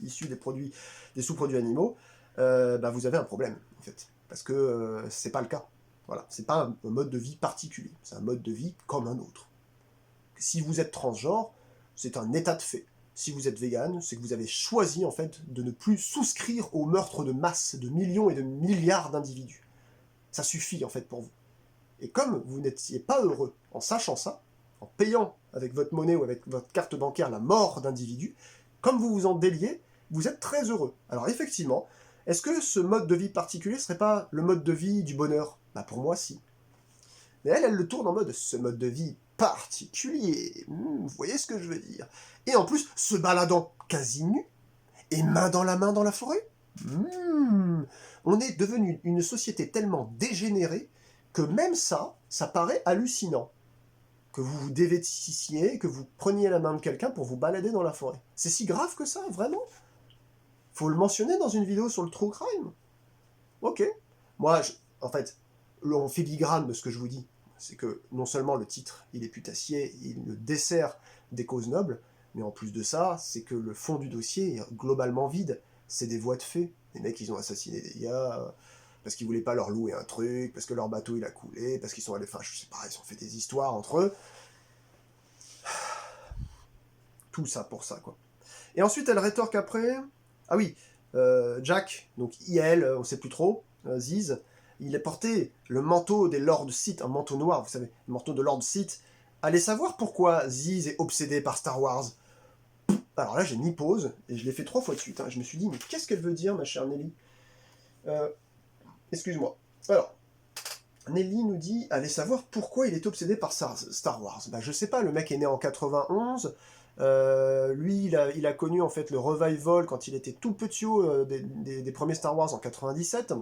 issus des sous-produits animaux, bah vous avez un problème, en fait. Parce que c'est pas le cas. Voilà, c'est pas un mode de vie particulier, c'est un mode de vie comme un autre. Si vous êtes transgenre, c'est un état de fait. Si vous êtes vegan, c'est que vous avez choisi, en fait, de ne plus souscrire au meurtre de masse de millions et de milliards d'individus. Ça suffit, en fait, pour vous. Et comme vous n'étiez pas heureux en sachant ça, en payant avec votre monnaie ou avec votre carte bancaire la mort d'individus, comme vous vous en déliez, vous êtes très heureux. Alors effectivement, est-ce que ce mode de vie particulier ne serait pas le mode de vie du bonheur? Bah pour moi, si. Mais elle le tourne en mode ce mode de vie particulier. Vous voyez ce que je veux dire? Et en plus, se baladant quasi nu, et main dans la forêt. On est devenu une société tellement dégénérée que même ça paraît hallucinant. Que vous vous dévêtissiez, que vous preniez la main de quelqu'un pour vous balader dans la forêt. C'est si grave que ça, vraiment? Faut le mentionner dans une vidéo sur le true crime? Ok. Moi, en fait, en filigrane de ce que je vous dis, c'est que non seulement le titre, il est putassier, il le dessert des causes nobles, mais en plus de ça, c'est que le fond du dossier est globalement vide. C'est des voies de fait. Les mecs, ils ont assassiné des gars parce qu'ils voulaient pas leur louer un truc, parce que leur bateau il a coulé, parce qu'ils sont allés, enfin je sais pas, ils ont fait des histoires entre eux. Tout ça pour ça, quoi. Et ensuite, elle rétorque après, ah oui, Jack, donc IL, on sait plus trop, Ziz, il a porté le manteau des Lord Sith, un manteau noir, vous savez, le manteau de Lord Sith. Allez savoir pourquoi Ziz est obsédé par Star Wars. Alors là, j'ai mis pause, et je l'ai fait 3 fois de suite. Hein. Je me suis dit, mais qu'est-ce qu'elle veut dire, ma chère Nelly? Excuse-moi. Alors, Nelly nous dit, allez savoir pourquoi il est obsédé par Star Wars. Bah, je sais pas, le mec est né en 91, lui, il a connu en fait le revival quand il était tout petit des premiers Star Wars en 97.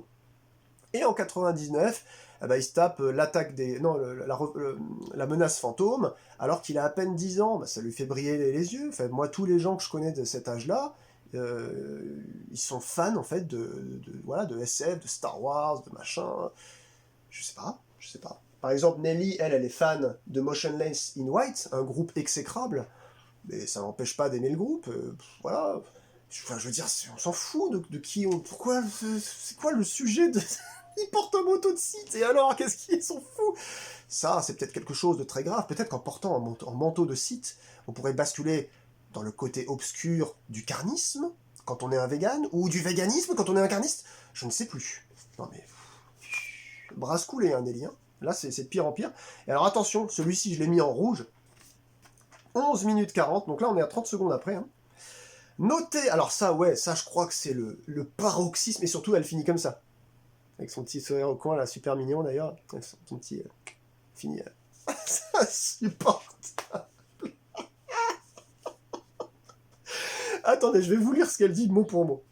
Et en 99, bah, il se tape l'attaque des... Non, la menace fantôme, alors qu'il a à peine 10 ans. Bah, ça lui fait briller les yeux. Enfin, moi, tous les gens que je connais de cet âge-là, ils sont fans en fait voilà, de SF, de Star Wars, de machin. Je sais pas. Par exemple, Nelly, elle est fan de Motionless in White, un groupe exécrable. mais ça n'empêche pas d'aimer le groupe, voilà. Enfin, je veux dire, on s'en fout de qui on... Pourquoi... C'est quoi le sujet de... Ils portent un manteau de site, et alors, qu'est-ce qu'ils s'en fout? Ça, c'est peut-être quelque chose de très grave. Peut-être qu'en portant un manteau de site, on pourrait basculer dans le côté obscur du carnisme, quand on est un vegan, ou du véganisme quand on est un carniste. Je ne sais plus. Non mais... Brasse coulée, hein, Nelly. Hein. Là, c'est de pire en pire. Et alors attention, celui-ci, je l'ai mis en rouge. 11 minutes 40, donc là, on est à 30 secondes après. Hein. Notez, alors ça, ouais, ça, je crois que c'est le paroxysme, et surtout, elle finit comme ça. Avec son petit sourire au coin, là, super mignon, d'ailleurs. Son petit... fini... ça supporte. Attendez, je vais vous lire ce qu'elle dit mot pour mot.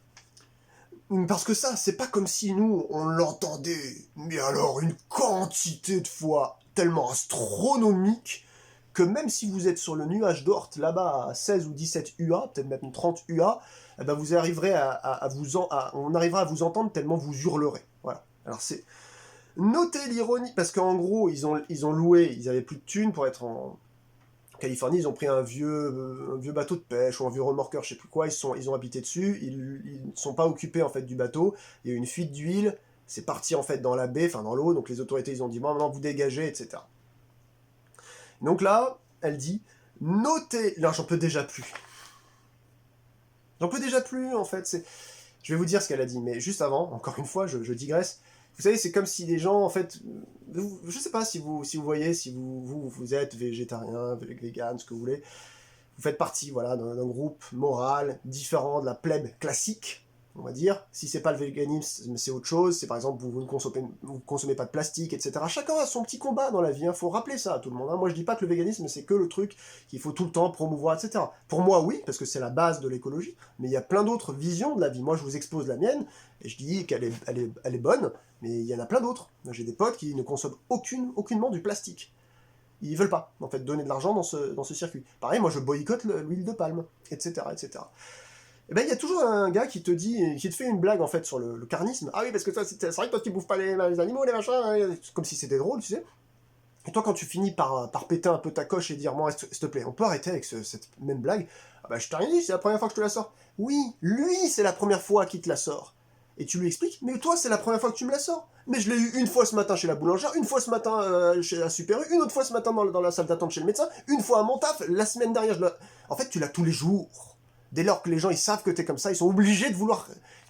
Parce que ça, c'est pas comme si nous, on l'entendait, mais alors une quantité de fois tellement astronomique, que même si vous êtes sur le nuage d'Oort, là-bas à 16 ou 17 UA, peut-être même 30 UA, eh ben vous arriverez on arrivera à vous entendre tellement vous hurlerez. Voilà. Alors c'est... Notez l'ironie, parce qu'en gros, ils ont loué, ils avaient plus de thunes pour être en Californie, ils ont pris un vieux bateau de pêche ou un vieux remorqueur, je sais plus quoi, ils ont habité dessus, ils ne sont pas occupés en fait du bateau, il y a eu une fuite d'huile, c'est parti en fait dans la baie, enfin dans l'eau, donc les autorités ils ont dit bon maintenant vous dégagez, etc. Donc là, elle dit, notez, là j'en peux déjà plus. J'en peux déjà plus en fait, je vais vous dire ce qu'elle a dit, mais juste avant, encore une fois, je digresse. Vous savez, c'est comme si les gens, en fait, je sais pas si vous voyez, si vous êtes végétarien, vegan, ce que vous voulez, vous faites partie, voilà, d'un groupe moral différent de la plèbe classique, on va dire. Si c'est pas le véganisme, c'est autre chose. C'est par exemple, vous ne consommez pas de plastique, etc. Chacun a son petit combat dans la vie, hein. Faut rappeler ça à tout le monde. Hein. Moi, je dis pas que le véganisme, c'est que le truc qu'il faut tout le temps promouvoir, etc. Pour moi, oui, parce que c'est la base de l'écologie, mais il y a plein d'autres visions de la vie. Moi, je vous expose la mienne, et je dis qu'elle est bonne, mais il y en a plein d'autres. J'ai des potes qui ne consomment aucunement du plastique. Ils veulent pas, en fait, donner de l'argent dans ce circuit. Pareil, moi, je boycotte l'huile de palme, etc., etc. Et ben, il y a toujours un gars qui te fait une blague, en fait, sur le carnisme. Ah oui, parce que toi, c'est vrai que toi, tu bouffes pas les animaux, les machins, hein. Comme si c'était drôle, tu sais. Et toi, quand tu finis par péter un peu ta coche et dire, moi, s'il te plaît, on peut arrêter avec cette même blague. Ah bah, je t'ai rien dit, c'est la première fois que je te la sors. Oui, lui, c'est la première fois qu'il te la sort. Et tu lui expliques, mais toi, c'est la première fois que tu me la sors. Mais je l'ai eu une fois ce matin chez la boulangère, une fois ce matin chez la Super U, une autre fois ce matin dans la salle d'attente chez le médecin, une fois à mon taf, la semaine dernière, En fait, tu l'as tous les jours. Dès lors que les gens, ils savent que t'es comme ça, ils sont obligés de vouloir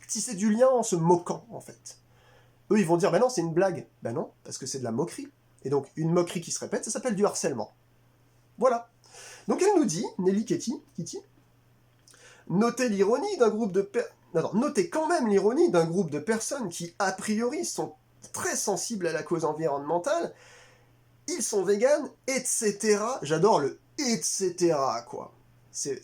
tisser du lien en se moquant, en fait. Eux, ils vont dire, ben non, c'est une blague. Ben non, parce que c'est de la moquerie. Et donc, une moquerie qui se répète, ça s'appelle du harcèlement. Voilà. Donc elle nous dit, Nelly Kitty, notez l'ironie d'un groupe de notez quand même l'ironie d'un groupe de personnes qui, a priori, sont très sensibles à la cause environnementale, ils sont véganes, etc. J'adore le etc. quoi.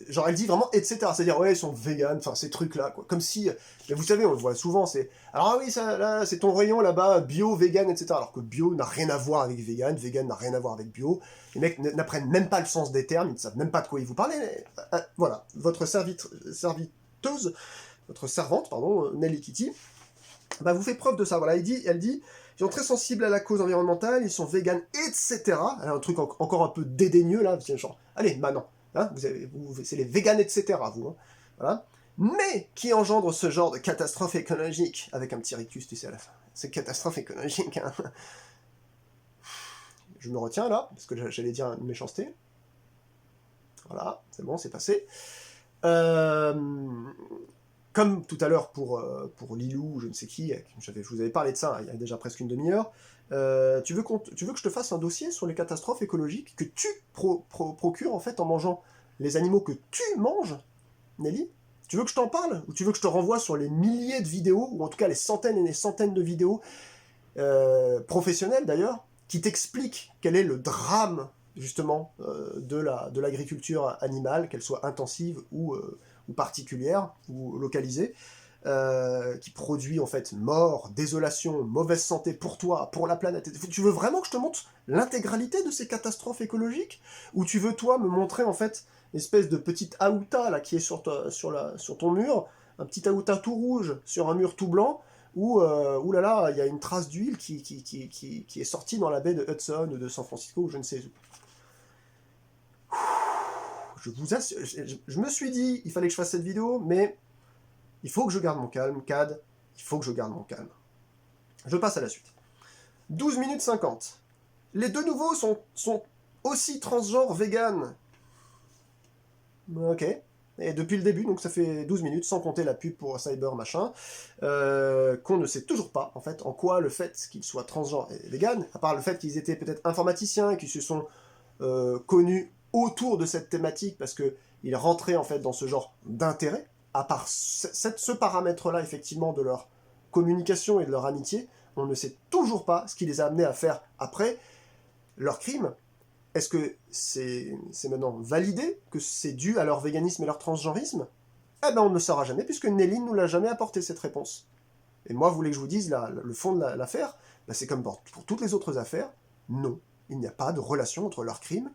Genre elle dit vraiment etc. C'est-à-dire ouais ils sont véganes, enfin ces trucs-là quoi. Comme si, mais vous savez on le voit souvent, c'est alors ah oui ça là c'est ton rayon là-bas bio, vegan, etc. Alors que bio n'a rien à voir avec vegan, vegan n'a rien à voir avec bio. Les mecs n'apprennent même pas le sens des termes, ils ne savent même pas de quoi ils vous parlent. Voilà, votre serviteuse, votre servante pardon, Nelly Kitty, bah vous fait preuve de ça. Voilà, elle dit ils sont très sensibles à la cause environnementale, ils sont véganes, etc. Elle a un truc encore un peu dédaigneux là, genre allez maintenant. Hein, c'est les véganes, etc. vous. Hein, voilà. Mais qui engendre ce genre de catastrophe écologique, avec un petit rictus, tu sais, à la fin. C'est catastrophe écologique. Hein. Je me retiens là, parce que j'allais dire une méchanceté. Voilà, c'est bon, c'est passé. Comme tout à l'heure pour Lilou, je ne sais qui, je vous avais parlé de ça il y a déjà presque une demi-heure, tu veux que je te fasse un dossier sur les catastrophes écologiques que tu procures en fait en mangeant les animaux que tu manges, Nelly? Tu veux que je t'en parle? Ou tu veux que je te renvoie sur les milliers de vidéos, ou en tout cas les centaines et les centaines de vidéos, professionnelles d'ailleurs, qui t'expliquent quel est le drame justement de l'agriculture animale, qu'elle soit intensive ou particulière, ou localisée, qui produit en fait mort, désolation, mauvaise santé pour toi, pour la planète. Tu veux vraiment que je te montre l'intégralité de ces catastrophes écologiques? Ou tu veux toi me montrer en fait une espèce de petite aouta là, qui est sur ton mur, un petit aouta tout rouge sur un mur tout blanc, où oulala, il y a une trace d'huile qui est sortie dans la baie de Hudson ou de San Francisco, ou je ne sais où. je vous assure, je me suis dit, il fallait que je fasse cette vidéo, mais il faut que je garde mon calme, Cad, il faut que je garde mon calme. Je passe à la suite. 12 minutes 50. Les deux nouveaux sont aussi transgenres vegan. Ok. Et depuis le début, donc ça fait 12 minutes, sans compter la pub pour Cyber machin, qu'on ne sait toujours pas, en fait, en quoi le fait qu'ils soient transgenres et vegan, à part le fait qu'ils étaient peut-être informaticiens et qu'ils se sont connus autour de cette thématique parce qu'ils rentraient, en fait, dans ce genre d'intérêt, à part ce paramètre-là, effectivement, de leur communication et de leur amitié, on ne sait toujours pas ce qui les a amenés à faire après leur crime. Est-ce que c'est maintenant validé que c'est dû à leur véganisme et leur transgenrisme? Eh ben on ne le saura jamais, puisque Nelly ne nous l'a jamais apporté cette réponse. Et moi, vous voulez que je vous dise le fond de l'affaire? Ben c'est comme pour toutes les autres affaires, non, il n'y a pas de relation entre leur crime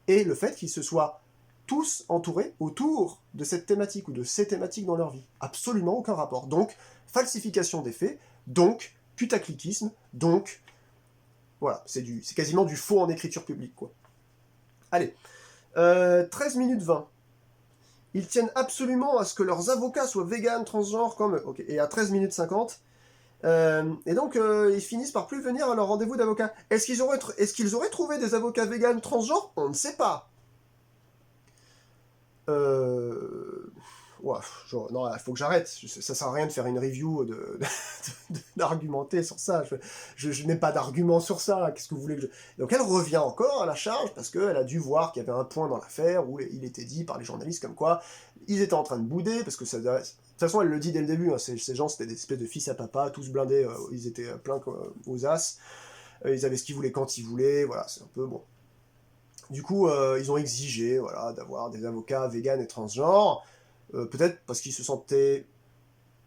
et le fait qu'ils se soient tous entourés autour de cette thématique ou de ces thématiques dans leur vie. Absolument aucun rapport. Donc, falsification des faits, donc putaclicisme, donc voilà, c'est quasiment du faux en écriture publique, quoi. Allez, 13 minutes 20. Ils tiennent absolument à ce que leurs avocats soient véganes, transgenres, comme eux. Ok. Et à 13 minutes 50. Et donc, ils finissent par plus venir à leur rendez-vous d'avocats. Est-ce qu'ils auraient trouvé des avocats véganes, transgenres? On ne sait pas. Ouais, non, il faut que j'arrête. Ça sert à rien de faire une review, d'argumenter sur ça. Je n'ai pas d'argument sur ça. Qu'est-ce que vous voulez que je... Donc elle revient encore à la charge parce qu'elle a dû voir qu'il y avait un point dans l'affaire où il était dit par les journalistes comme quoi ils étaient en train de bouder parce que ça... De toute façon, elle le dit dès le début. Hein, ces gens, c'était des espèces de fils à papa, tous blindés. Ils étaient pleins aux as. Ils avaient ce qu'ils voulaient quand ils voulaient. Voilà, c'est un peu bon. Du coup, ils ont exigé, voilà, d'avoir des avocats véganes et transgenres. Peut-être parce qu'ils se sentaient,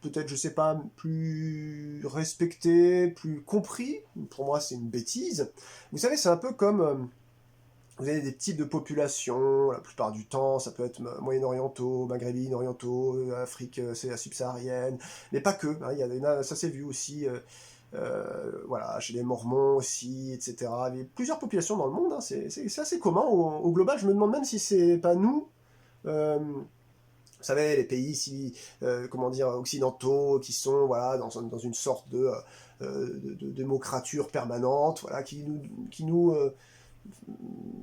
peut-être, je sais pas, plus respectés, plus compris. Pour moi, c'est une bêtise. Vous savez, c'est un peu comme... vous avez des types de populations, la plupart du temps, ça peut être moyen-orientaux, maghrébines, orientaux, Afrique, c'est la subsaharienne, mais pas que, hein, ça s'est vu aussi, voilà, chez les Mormons aussi, etc. Il y a plusieurs populations dans le monde, hein, c'est assez commun au global. Je me demande même si c'est pas nous, vous savez, les pays comment dire, occidentaux qui sont voilà, dans une sorte de démocrature permanente, voilà, qui nous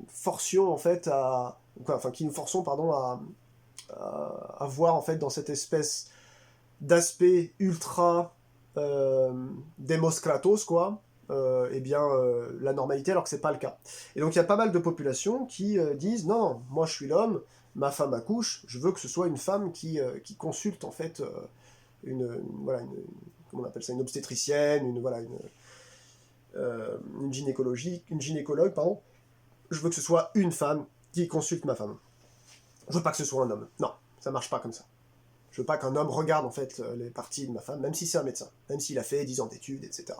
forcions en fait qui nous forçons pardon à voir en fait dans cette espèce d'aspect ultra demos kratos quoi, la normalité alors que c'est pas le cas. Et donc il y a pas mal de populations qui disent non, moi je suis l'homme, ma femme accouche, je veux que ce soit une femme qui consulte en fait comment on appelle ça, une obstétricienne, une gynécologue, pardon. Je veux que ce soit une femme qui consulte ma femme. Je veux pas que ce soit un homme. Non, ça marche pas comme ça. Je veux pas qu'un homme regarde en fait les parties de ma femme, même si c'est un médecin, même s'il a fait 10 ans d'études, etc.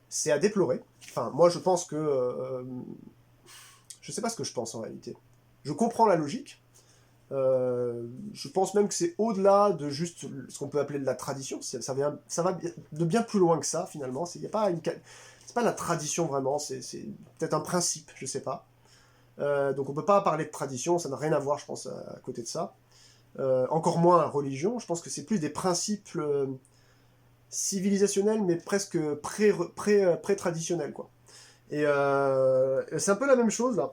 C'est à déplorer. Enfin, moi je pense que... je sais pas ce que je pense en réalité. Je comprends la logique. Je pense même que c'est au-delà de juste ce qu'on peut appeler de la tradition. Ça va de bien plus loin que ça, finalement. C'est pas la tradition vraiment, c'est peut-être un principe, je sais pas. Donc on peut pas parler de tradition, ça n'a rien à voir, je pense, à côté de ça. Encore moins la religion, je pense que c'est plus des principes civilisationnels, mais presque pré-traditionnels, quoi. Et c'est un peu la même chose, là.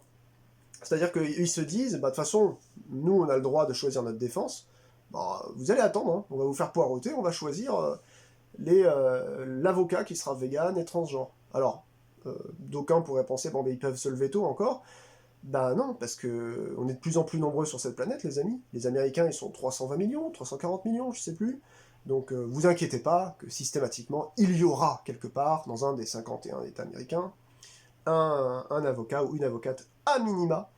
C'est-à-dire qu'ils se disent, bah, de toute façon, nous, on a le droit de choisir notre défense. Bah, vous allez attendre, hein. On va vous faire poireauter, on va choisir l'avocat qui sera vegan et transgenre. Alors, d'aucuns pourraient penser, bon, mais ils peuvent se lever tôt encore. Ben non, parce que on est de plus en plus nombreux sur cette planète, les amis. Les Américains, ils sont 320 millions, 340 millions, je sais plus. Donc, vous inquiétez pas que systématiquement, il y aura quelque part, dans un des 51 États américains, un avocat ou une avocate à minima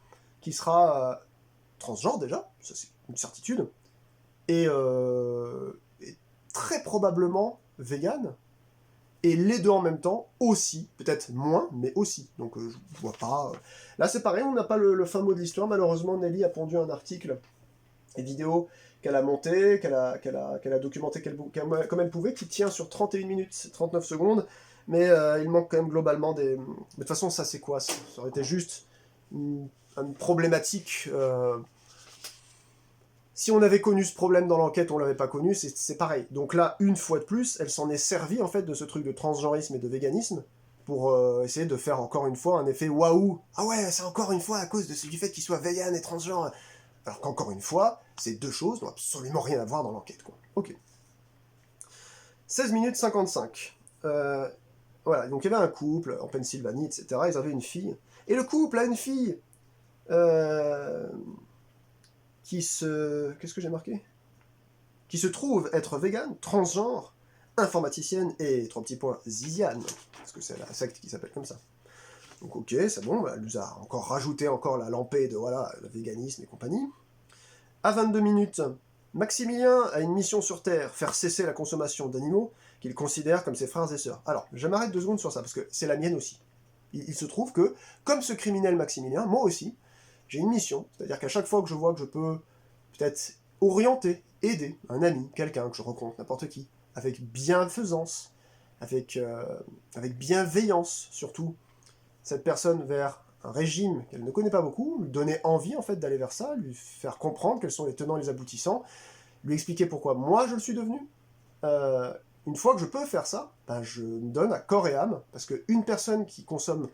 qui sera transgenre déjà, ça c'est une certitude, et très probablement vegan, et les deux en même temps aussi, peut-être moins, mais aussi. Donc je vois pas... Là c'est pareil, on n'a pas le fin mot de l'histoire, malheureusement Nelly a pondu un article et vidéo qu'elle a monté, qu'elle a documenté comme elle pouvait, qui tient sur 31 minutes 39 secondes, mais il manque quand même globalement des... Mais de toute façon, ça c'est quoi? Ça aurait été juste une problématique Si on avait connu ce problème dans l'enquête, on l'avait pas connu, c'est pareil. Donc là, une fois de plus, elle s'en est servie en fait de ce truc de transgenrisme et de véganisme pour essayer de faire encore une fois un effet waouh. Ah ouais, c'est encore une fois à cause du fait qu'il soit vegan et transgenre. Alors qu'encore une fois, ces deux choses n'ont absolument rien à voir dans l'enquête, quoi. Ok. 16 minutes 55. Voilà, donc il y avait un couple en Pennsylvanie, etc. Ils avaient une fille. Et le couple a une fille qui se... Qu'est-ce que j'ai marqué? Qui se trouve être vegan, transgenre, informaticienne et, 3 petits points, ziziane. Parce que c'est la secte qui s'appelle comme ça. Donc ok, c'est bon, elle nous a encore rajouté encore la lampée de voilà, le véganisme et compagnie. À 22 minutes, Maximilien a une mission sur Terre, faire cesser la consommation d'animaux qu'il considère comme ses frères et sœurs. Alors, je m'arrête 2 secondes sur ça, parce que c'est la mienne aussi. Il se trouve que, comme ce criminel Maximilien, moi aussi, j'ai une mission, c'est-à-dire qu'à chaque fois que je vois que je peux peut-être orienter, aider un ami, quelqu'un que je rencontre, n'importe qui, avec bienfaisance, avec bienveillance surtout, cette personne vers un régime qu'elle ne connaît pas beaucoup, lui donner envie en fait d'aller vers ça, lui faire comprendre quels sont les tenants et les aboutissants, lui expliquer pourquoi moi je le suis devenu. Une fois que je peux faire ça, ben je me donne à corps et âme, parce qu'une personne qui consomme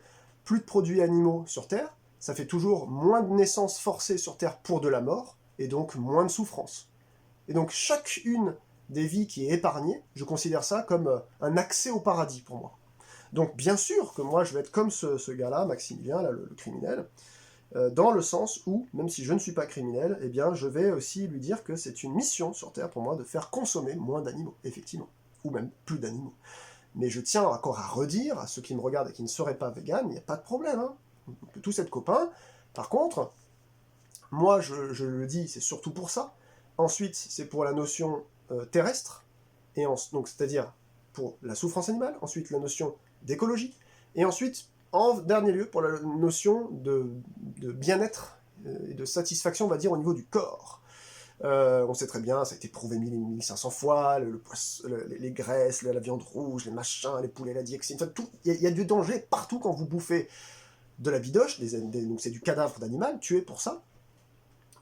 plus de produits animaux sur Terre, ça fait toujours moins de naissances forcées sur Terre pour de la mort, et donc moins de souffrance. Et donc chacune des vies qui est épargnée, je considère ça comme un accès au paradis pour moi. Donc bien sûr que moi je vais être comme ce gars-là, Maximilien, là, le criminel, dans le sens où, même si je ne suis pas criminel, eh bien je vais aussi lui dire que c'est une mission sur Terre pour moi de faire consommer moins d'animaux, effectivement, ou même plus d'animaux. Mais je tiens encore à redire à ceux qui me regardent et qui ne seraient pas véganes, il n'y a pas de problème, hein. On peut tous être copains. Par contre, moi je le dis, c'est surtout pour ça. Ensuite, c'est pour la notion terrestre, donc c'est-à-dire pour la souffrance animale, ensuite la notion d'écologie, et ensuite, en dernier lieu, pour la notion de bien-être et de satisfaction, on va dire, au niveau du corps. On sait très bien, ça a été prouvé 1500 fois, les graisses, la viande rouge, les machins, les poulets, la dioxine, enfin, il y a du danger partout quand vous bouffez de la bidoche, donc c'est du cadavre d'animal, tué pour ça,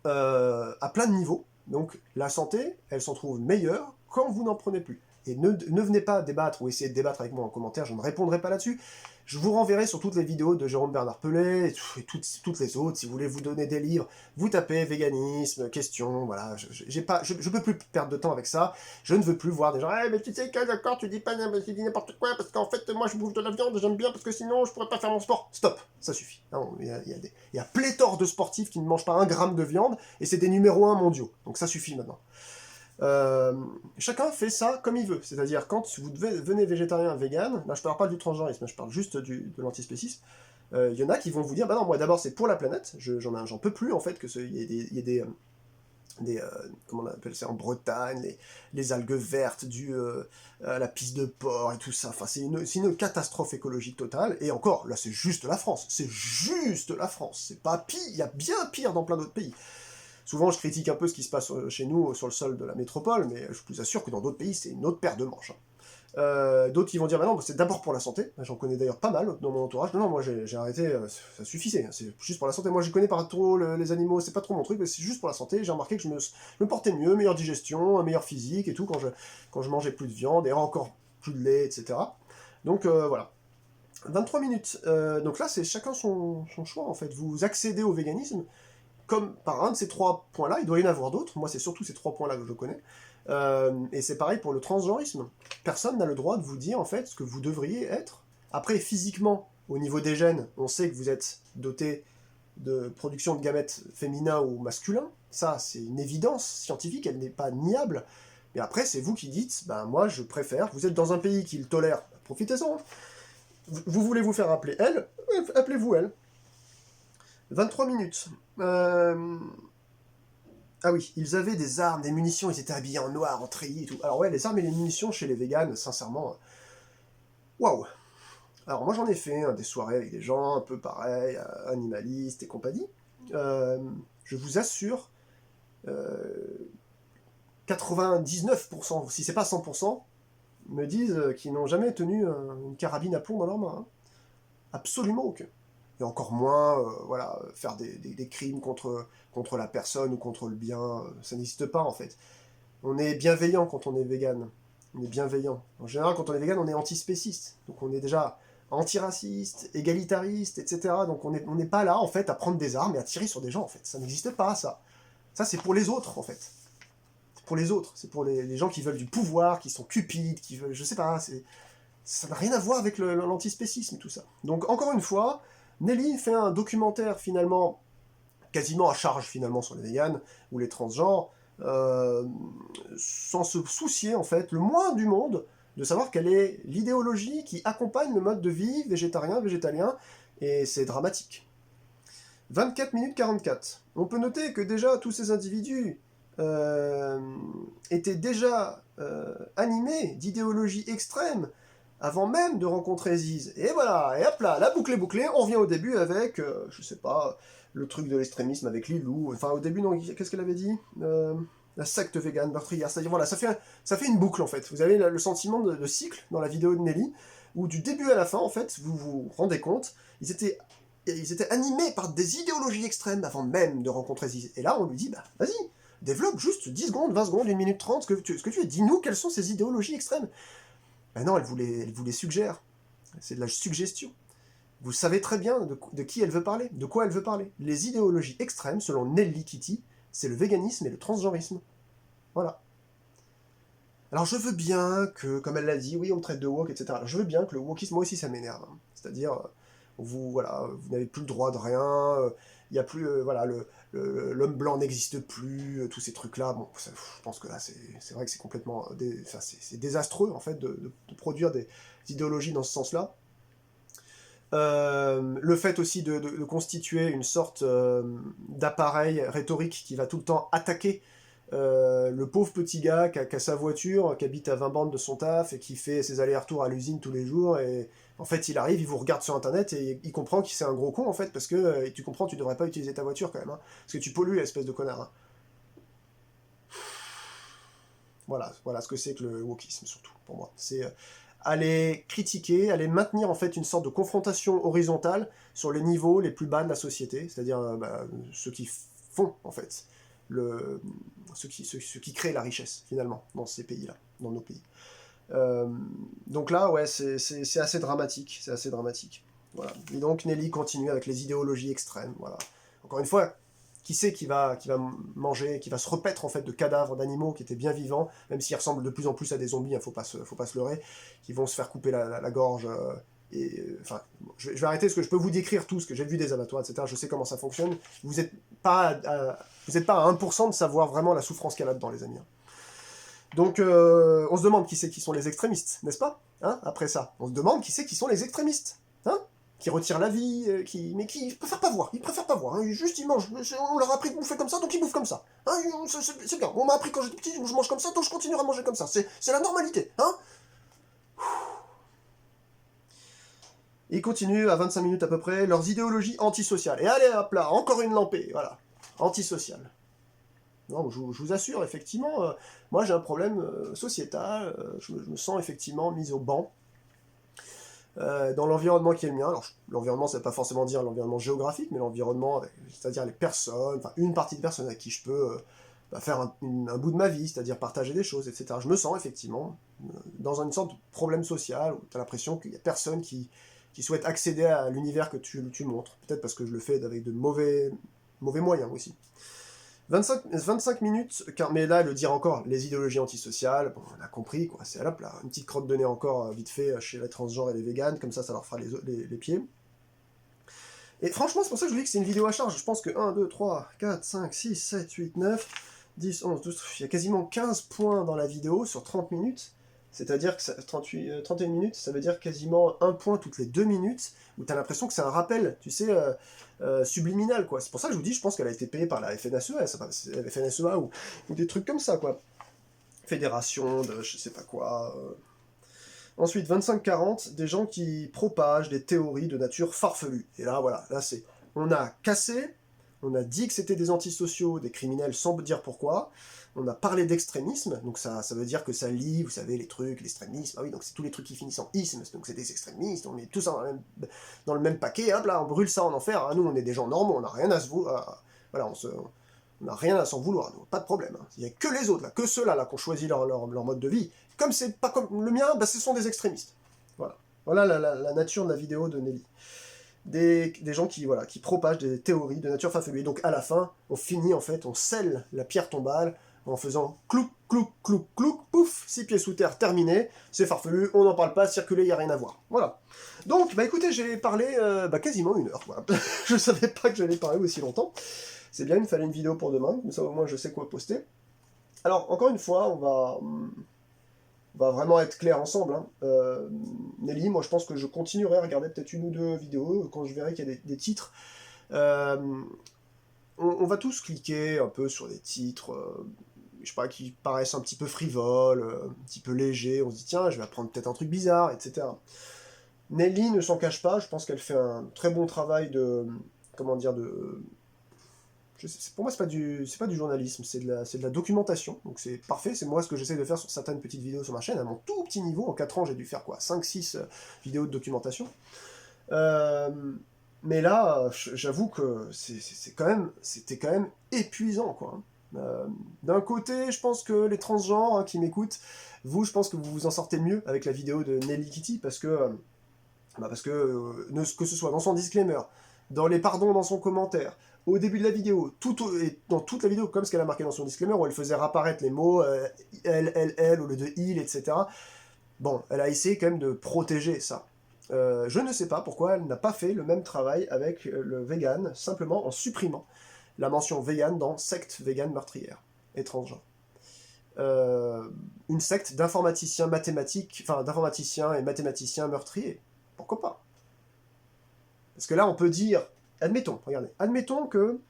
à plein de niveaux. Donc la santé, elle s'en trouve meilleure quand vous n'en prenez plus. Et ne venez pas débattre ou essayer de débattre avec moi en commentaire, je ne répondrai pas là-dessus. Je vous renverrai sur toutes les vidéos de Jérôme Bernard Pelé et toutes les autres. Si vous voulez vous donner des livres, vous tapez véganisme, questions, voilà. Je peux plus perdre de temps avec ça. Je ne veux plus voir des gens, mais tu sais que d'accord, tu dis n'importe quoi, parce qu'en fait, moi je bouffe de la viande, j'aime bien, parce que sinon je pourrais pas faire mon sport. Stop, ça suffit. Il y a pléthore de sportifs qui ne mangent pas 1 gramme de viande, et c'est des numéros 1 mondiaux. Donc ça suffit maintenant. Chacun fait ça comme il veut, c'est-à-dire quand vous devenez végétarien, vegan, là je parle pas du transgenrisme, je parle juste de l'antispécisme, il y en a qui vont vous dire, bah non, moi d'abord c'est pour la planète, j'en peux plus en fait que il y ait des comment on appelle ça en Bretagne, les algues vertes dues à la pisse de porc et tout ça, enfin c'est une catastrophe écologique totale, et encore, là c'est juste la France, c'est pas pire, il y a bien pire dans plein d'autres pays. Souvent, je critique un peu ce qui se passe chez nous, sur le sol de la métropole, mais je vous assure que dans d'autres pays, c'est une autre paire de manches. D'autres qui vont dire, bah non, c'est d'abord pour la santé. J'en connais d'ailleurs pas mal dans mon entourage. Non, moi j'ai arrêté, ça suffisait, c'est juste pour la santé. Moi, je connais pas trop les animaux, c'est pas trop mon truc, mais c'est juste pour la santé. J'ai remarqué que je me portais mieux, meilleure digestion, un meilleur physique et tout, quand je mangeais plus de viande, et encore plus de lait, etc. Donc voilà. 23 minutes. Donc là, c'est chacun son choix, en fait. Vous accédez au véganisme comme par un de ces 3 points-là, il doit y en avoir d'autres, moi c'est surtout ces 3 points-là que je connais, et c'est pareil pour le transgenrisme. Personne n'a le droit de vous dire en fait ce que vous devriez être. Après, physiquement, au niveau des gènes, on sait que vous êtes doté de production de gamètes féminins ou masculins, ça c'est une évidence scientifique, elle n'est pas niable, mais après c'est vous qui dites, ben moi je préfère, vous êtes dans un pays qui le tolère, profitez-en, vous voulez vous faire appeler elle, appelez-vous elle. 23 minutes. Ah oui, ils avaient des armes, des munitions, ils étaient habillés en noir, en treillis et tout. Alors ouais, les armes et les munitions chez les véganes, sincèrement, waouh. Alors moi j'en ai fait des soirées avec des gens un peu pareils, animalistes et compagnie. Je vous assure, 99%, si c'est pas 100%, me disent qu'ils n'ont jamais tenu une carabine à plomb dans leurs mains. Hein. Absolument aucun. et encore moins voilà, faire des crimes contre la personne ou contre le bien, ça n'existe pas en fait. On est bienveillant quand on est vegan, on est bienveillant. En général, quand on est vegan, on est antispéciste, donc on est déjà antiraciste, égalitariste, etc. Donc on n'est pas là en fait à prendre des armes et à tirer sur des gens en fait, ça n'existe pas ça. Ça c'est pour les autres en fait. C'est pour les autres, c'est pour les gens qui veulent du pouvoir, qui sont cupides, qui veulent, je sais pas, ça n'a rien à voir avec l'antispécisme, tout ça. Donc, encore une fois, Nelly fait un documentaire, finalement, quasiment à charge, finalement, sur les véganes ou les transgenres, sans se soucier, en fait, le moins du monde, de savoir quelle est l'idéologie qui accompagne le mode de vie végétarien, végétalien, et c'est dramatique. 24 minutes 44. On peut noter que déjà, tous ces individus étaient déjà animés d'idéologie extrême, avant même de rencontrer Ziz. Et voilà, et hop là, la boucle est bouclée, on vient au début avec, je sais pas, le truc de l'extrémisme avec Lilou, enfin au début, non, qu'est-ce qu'elle avait dit la secte végane meurtrière, c'est-à-dire voilà, ça fait une boucle en fait. Vous avez le sentiment de cycle dans la vidéo de Nelly, où du début à la fin, en fait, vous vous rendez compte, ils étaient animés par des idéologies extrêmes avant même de rencontrer Ziz. Et là, on lui dit, bah vas-y, développe juste 10 secondes, 20 secondes, 1 minute 30, ce que tu veux, dis-nous quelles sont ces idéologies extrêmes. Ben non, elle vous les suggère. C'est de la suggestion. Vous savez très bien de qui elle veut parler, de quoi elle veut parler. Les idéologies extrêmes, selon Nelly Kitty, c'est le véganisme et le transgenrisme. Voilà. Alors je veux bien que, comme elle l'a dit, oui, on me traite de woke, etc. Alors je veux bien que le wokisme, moi aussi, ça m'énerve. Hein. C'est-à-dire, vous n'avez plus le droit de rien, il n'y a plus, voilà, l'homme blanc n'existe plus, tous ces trucs-là. Bon, je pense que là, c'est vrai que c'est complètement, c'est désastreux, en fait, de produire des idéologies dans ce sens-là. Le fait aussi de constituer une sorte d'appareil rhétorique qui va tout le temps attaquer le pauvre petit gars qui a sa voiture, qui habite à 20 bandes de son taf et qui fait ses allers-retours à l'usine tous les jours, et en fait il arrive, il vous regarde sur internet et il comprend qu'il c'est un gros con en fait, parce que tu comprends, tu devrais pas utiliser ta voiture quand même, hein, parce que tu pollues, espèce de connard. Hein. Voilà ce que c'est que le wokisme surtout, pour moi. C'est aller critiquer, aller maintenir en fait une sorte de confrontation horizontale sur les niveaux les plus bas de la société, c'est-à-dire ceux qui font en fait ceux qui créent la richesse finalement dans ces pays-là, dans nos pays. Donc là, ouais, c'est assez dramatique, c'est assez dramatique. Voilà. Et donc Nelly continue avec les idéologies extrêmes. Voilà. Encore une fois, qui c'est qui va manger, qui va se repaître en fait de cadavres d'animaux qui étaient bien vivants, même s'ils ressemblent de plus en plus à des zombies, hein, faut pas se leurrer, qui vont se faire couper la gorge. Enfin, je vais arrêter parce que je peux vous décrire tout ce que j'ai vu des abattoirs, etc. Je sais comment ça fonctionne. Vous n'êtes pas à 1% de savoir vraiment la souffrance qu'il y a là-dedans, les amis. Donc, on se demande qui sont les extrémistes, n'est-ce pas, hein, après ça, on se demande qui sont les extrémistes, hein, qui retirent la vie, mais qui préfèrent pas voir, hein, juste ils mangent, on leur a appris de bouffer comme ça, donc ils bouffent comme ça, hein, c'est bien, on m'a appris quand j'étais petit, je mange comme ça, donc je continuerai à manger comme ça, c'est la normalité, hein. Ils continuent à 25 minutes à peu près, leurs idéologies antisociales, et allez hop là, encore une lampée, voilà, antisociale. Non, je vous assure, effectivement, moi j'ai un problème sociétal, je me sens effectivement mis au banc dans l'environnement qui est le mien. Alors, l'environnement, ça ne veut pas forcément dire l'environnement géographique, mais l'environnement, c'est-à-dire les personnes, enfin une partie de personnes avec qui je peux faire un bout de ma vie, c'est-à-dire partager des choses, etc. Je me sens effectivement dans une sorte de problème social où tu as l'impression qu'il n'y a personne qui souhaite accéder à l'univers que tu montres. Peut-être parce que je le fais avec de mauvais moyens aussi. 25 minutes, mais là, le dire encore, les idéologies antisociales, bon, on a compris, quoi, c'est hop là, une petite crotte de nez encore, vite fait, chez les transgenres et les véganes, comme ça leur fera les pieds. Et franchement, c'est pour ça que je vous dis que c'est une vidéo à charge, je pense que 1, 2, 3, 4, 5, 6, 7, 8, 9, 10, 11, 12, il y a quasiment 15 points dans la vidéo sur 30 minutes, c'est-à-dire que 31 minutes, ça veut dire quasiment un point toutes les 2 minutes, où t'as l'impression que c'est un rappel, tu sais, subliminal, quoi. C'est pour ça que je vous dis, je pense qu'elle a été payée par la FNSEA, la FNSEA ou des trucs comme ça, quoi. Fédération de je sais pas quoi. Ensuite, 25-40, des gens qui propagent des théories de nature farfelue. Et là, voilà, là c'est... On a cassé, on a dit que c'était des antisociaux, des criminels sans dire pourquoi, on a parlé d'extrémisme, donc ça veut dire que ça lie, vous savez, les trucs, l'extrémisme, ah oui, donc c'est tous les trucs qui finissent en isme, donc c'est des extrémistes, on met tout ça dans le même paquet, hop là, on brûle ça en enfer, ah, nous on est des gens normaux, on n'a rien à se vouloir, voilà, on n'a rien à s'en vouloir, nous, pas de problème, hein. Il n'y a que les autres, là, que ceux-là là, qui ont choisi leur mode de vie, comme c'est pas comme le mien, bah, ce sont des extrémistes, voilà. Voilà la nature de la vidéo de Nelly. Des gens qui, voilà, qui propagent des théories de nature farfelue. Et donc à la fin, on finit en fait, on scelle la pierre tombale en faisant clouc, clouc, clouc, clouc, pouf, 6 pieds sous terre, terminé, c'est farfelu, on n'en parle pas, circuler, il n'y a rien à voir. Voilà. Donc, bah écoutez, j'ai parlé quasiment 1 heure, voilà. Je savais pas que j'allais parler aussi longtemps. C'est bien, il me fallait une vidéo pour demain, comme ça au moins je sais quoi poster. Alors, encore une fois, on va vraiment être clair ensemble. Hein. Nelly, moi je pense que je continuerai à regarder peut-être 1 ou 2 vidéos quand je verrai qu'il y a des titres. On va tous cliquer un peu sur des titres, je sais pas, qui paraissent un petit peu frivoles, un petit peu légers. On se dit tiens, je vais apprendre peut-être un truc bizarre, etc. Nelly ne s'en cache pas, je pense qu'elle fait un très bon travail de... Comment dire, de... Pour moi, c'est pas du journalisme, c'est de la documentation, donc c'est parfait, c'est moi ce que j'essaie de faire sur certaines petites vidéos sur ma chaîne, à mon tout petit niveau, en 4 ans j'ai dû faire quoi, 5-6 vidéos de documentation. Mais là, j'avoue que c'était quand même épuisant, quoi. D'un côté, je pense que les transgenres qui m'écoutent, vous, je pense que vous vous en sortez mieux avec la vidéo de Nelly Kitty, parce que que ce soit dans son disclaimer, dans les pardons dans son commentaire, au début de la vidéo, et dans toute la vidéo, comme ce qu'elle a marqué dans son disclaimer, où elle faisait réapparaître les mots elle, au lieu de il, etc. Bon, elle a essayé quand même de protéger ça. Je ne sais pas pourquoi elle n'a pas fait le même travail avec le vegan, simplement en supprimant la mention vegan dans secte vegan meurtrière et transgenre. Une secte d'informaticiens mathématiques, enfin d'informaticiens et mathématiciens meurtriers. Pourquoi pas? Parce que là, on peut dire, admettons que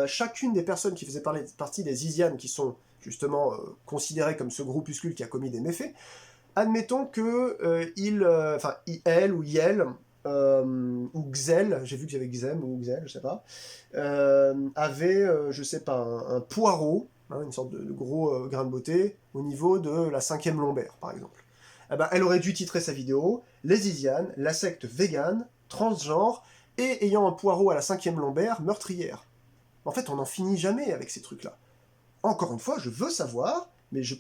chacune des personnes qui faisaient partie des Isianes, qui sont justement considérées comme ce groupuscule qui a commis des méfaits, admettons que elle ou Yel, ou Xel, j'ai vu que j'avais Xem ou Xel, je sais pas, avait, je sais pas, un poireau, hein, une sorte de gros grain de beauté, au niveau de la 5e lombaire, par exemple. Eh ben, elle aurait dû titrer sa vidéo « Les Isianes, la secte végane, transgenre, et ayant un poireau à la 5e lombaire, meurtrière ». En fait, on n'en finit jamais avec ces trucs-là. Encore une fois, je veux savoir, mais je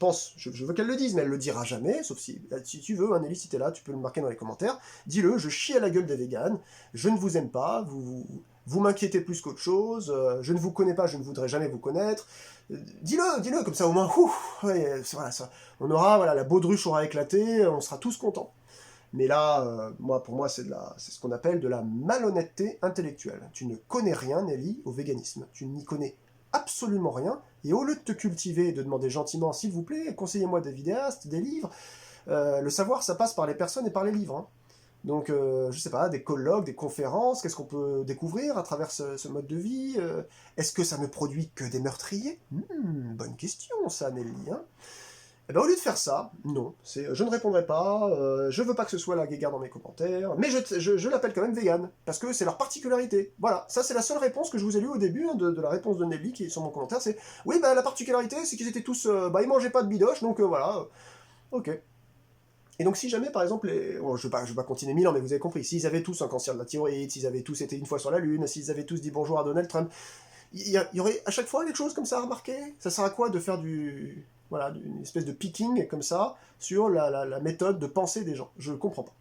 veux qu'elle le dise, mais elle le dira jamais, sauf si tu veux, Nelly, si t'es là, tu peux le marquer dans les commentaires, dis-le, je chie à la gueule des véganes, je ne vous aime pas, vous m'inquiétez plus qu'autre chose, je ne vous connais pas, je ne voudrais jamais vous connaître, dis-le, comme ça au moins, ouais, voilà, ça, on aura, voilà, la baudruche aura éclaté, on sera tous contents. Mais là, pour moi, c'est ce qu'on appelle de la malhonnêteté intellectuelle. Tu ne connais rien, Nelly, au véganisme, tu n'y connais absolument rien, et au lieu de te cultiver et de demander gentiment, s'il vous plaît, conseillez-moi des vidéastes, des livres, le savoir, ça passe par les personnes et par les livres. Hein. Donc, je sais pas, des colloques, des conférences, qu'est-ce qu'on peut découvrir à travers ce mode de vie? Est-ce que ça ne produit que des meurtriers? Bonne question, ça, Nelly. Hein. Eh ben, au lieu de faire ça, non, je ne répondrai pas, je veux pas que ce soit la guéguerre dans mes commentaires, mais je l'appelle quand même vegan, parce que c'est leur particularité. Voilà, ça c'est la seule réponse que je vous ai lue au début de la réponse de Nelly qui est sur mon commentaire, c'est « Oui, bah la particularité, c'est qu'ils étaient tous... ils mangeaient pas de bidoche, donc voilà, ok. » Et donc si jamais, par exemple, bon, je vais pas continuer 1000 ans, mais vous avez compris, s'ils avaient tous un cancer de la thyroïde, s'ils avaient tous été une fois sur la Lune, s'ils avaient tous dit bonjour à Donald Trump, il y aurait à chaque fois quelque chose comme ça à remarquer. Ça sert à quoi de faire voilà, une espèce de picking comme ça sur la méthode de pensée des gens? Je comprends pas.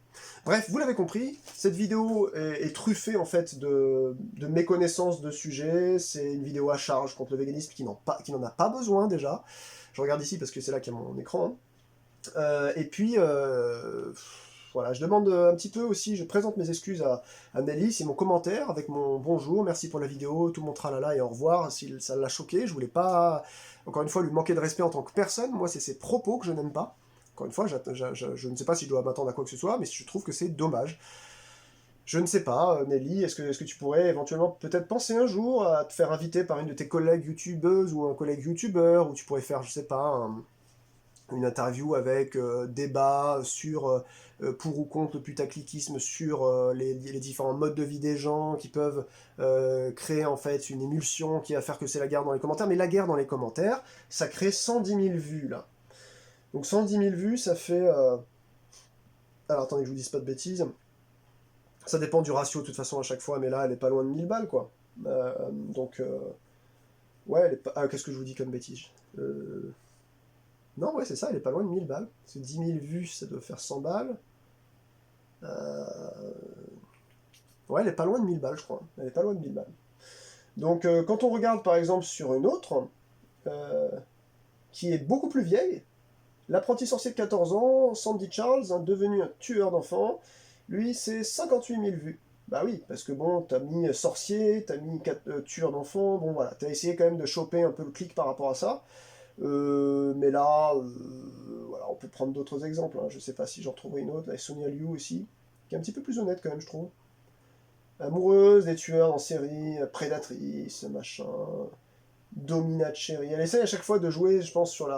Bref, vous l'avez compris, cette vidéo est truffée en fait de méconnaissance de sujet. C'est une vidéo à charge contre le véganisme qui n'en a pas besoin déjà. Je regarde ici parce que c'est là qu'il y a mon écran. Hein. Et puis, voilà, je demande un petit peu aussi, je présente mes excuses à Nelly, c'est mon commentaire avec mon bonjour, merci pour la vidéo, tout mon tralala et au revoir, si ça l'a choqué, je voulais pas, encore une fois, lui manquer de respect en tant que personne, moi c'est ses propos que je n'aime pas, encore une fois, je ne sais pas si je dois m'attendre à quoi que ce soit, mais je trouve que c'est dommage. Je ne sais pas, Nelly, est-ce que tu pourrais éventuellement peut-être penser un jour à te faire inviter par une de tes collègues youtubeuses ou un collègue youtubeur, ou tu pourrais faire, je sais pas, une interview avec débat sur pour ou contre le putaclicisme, sur les différents modes de vie des gens qui peuvent créer en fait une émulsion qui va faire que c'est la guerre dans les commentaires. Mais la guerre dans les commentaires, ça crée 110 000 vues là. Donc 110 000 vues, ça fait... Alors attendez que je vous dise pas de bêtises. Ça dépend du ratio de toute façon à chaque fois, mais là elle est pas loin de 1000 balles quoi. Ouais, elle est pas... Ah, qu'est-ce que je vous dis comme bêtise Non, ouais, c'est ça, elle est pas loin de 1000 balles. Parce que 10 000 vues, ça doit faire 100 balles. Euh, Ouais, elle est pas loin de 1000 balles, je crois. Elle est pas loin de 1000 balles. Donc, quand on regarde par exemple sur une autre, euh, qui est beaucoup plus vieille, l'apprenti sorcier de 14 ans, Sandy Charles, hein, devenu un tueur d'enfants, lui, c'est 58 000 vues. Bah oui, parce que bon, t'as mis sorcier, t'as mis tueur d'enfants, bon voilà, t'as essayé quand même de choper un peu le clic par rapport à ça. Mais là, voilà, on peut prendre d'autres exemples. Hein. Je sais pas si j'en trouverai une autre. Là, Sonia Liu aussi, qui est un petit peu plus honnête quand même, je trouve. Amoureuse des tueurs en série, prédatrice, machin, dominatrice. Elle essaye à chaque fois de jouer, je pense, sur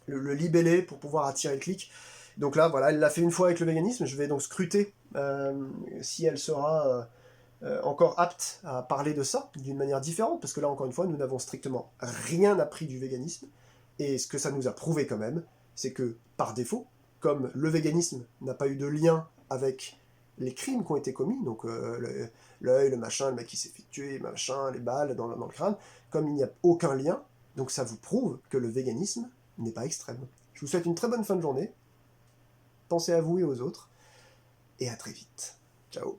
le libellé pour pouvoir attirer le clic. Donc là, voilà, elle l'a fait une fois avec le véganisme. Je vais donc scruter si elle sera encore apte à parler de ça d'une manière différente, parce que là, encore une fois, nous n'avons strictement rien appris du véganisme, et ce que ça nous a prouvé quand même, c'est que, par défaut, comme le véganisme n'a pas eu de lien avec les crimes qui ont été commis, donc l'œil, le machin, le mec qui s'est fait tuer, machin, les balles dans le crâne, comme il n'y a aucun lien, donc ça vous prouve que le véganisme n'est pas extrême. Je vous souhaite une très bonne fin de journée, pensez à vous et aux autres, et à très vite. Ciao.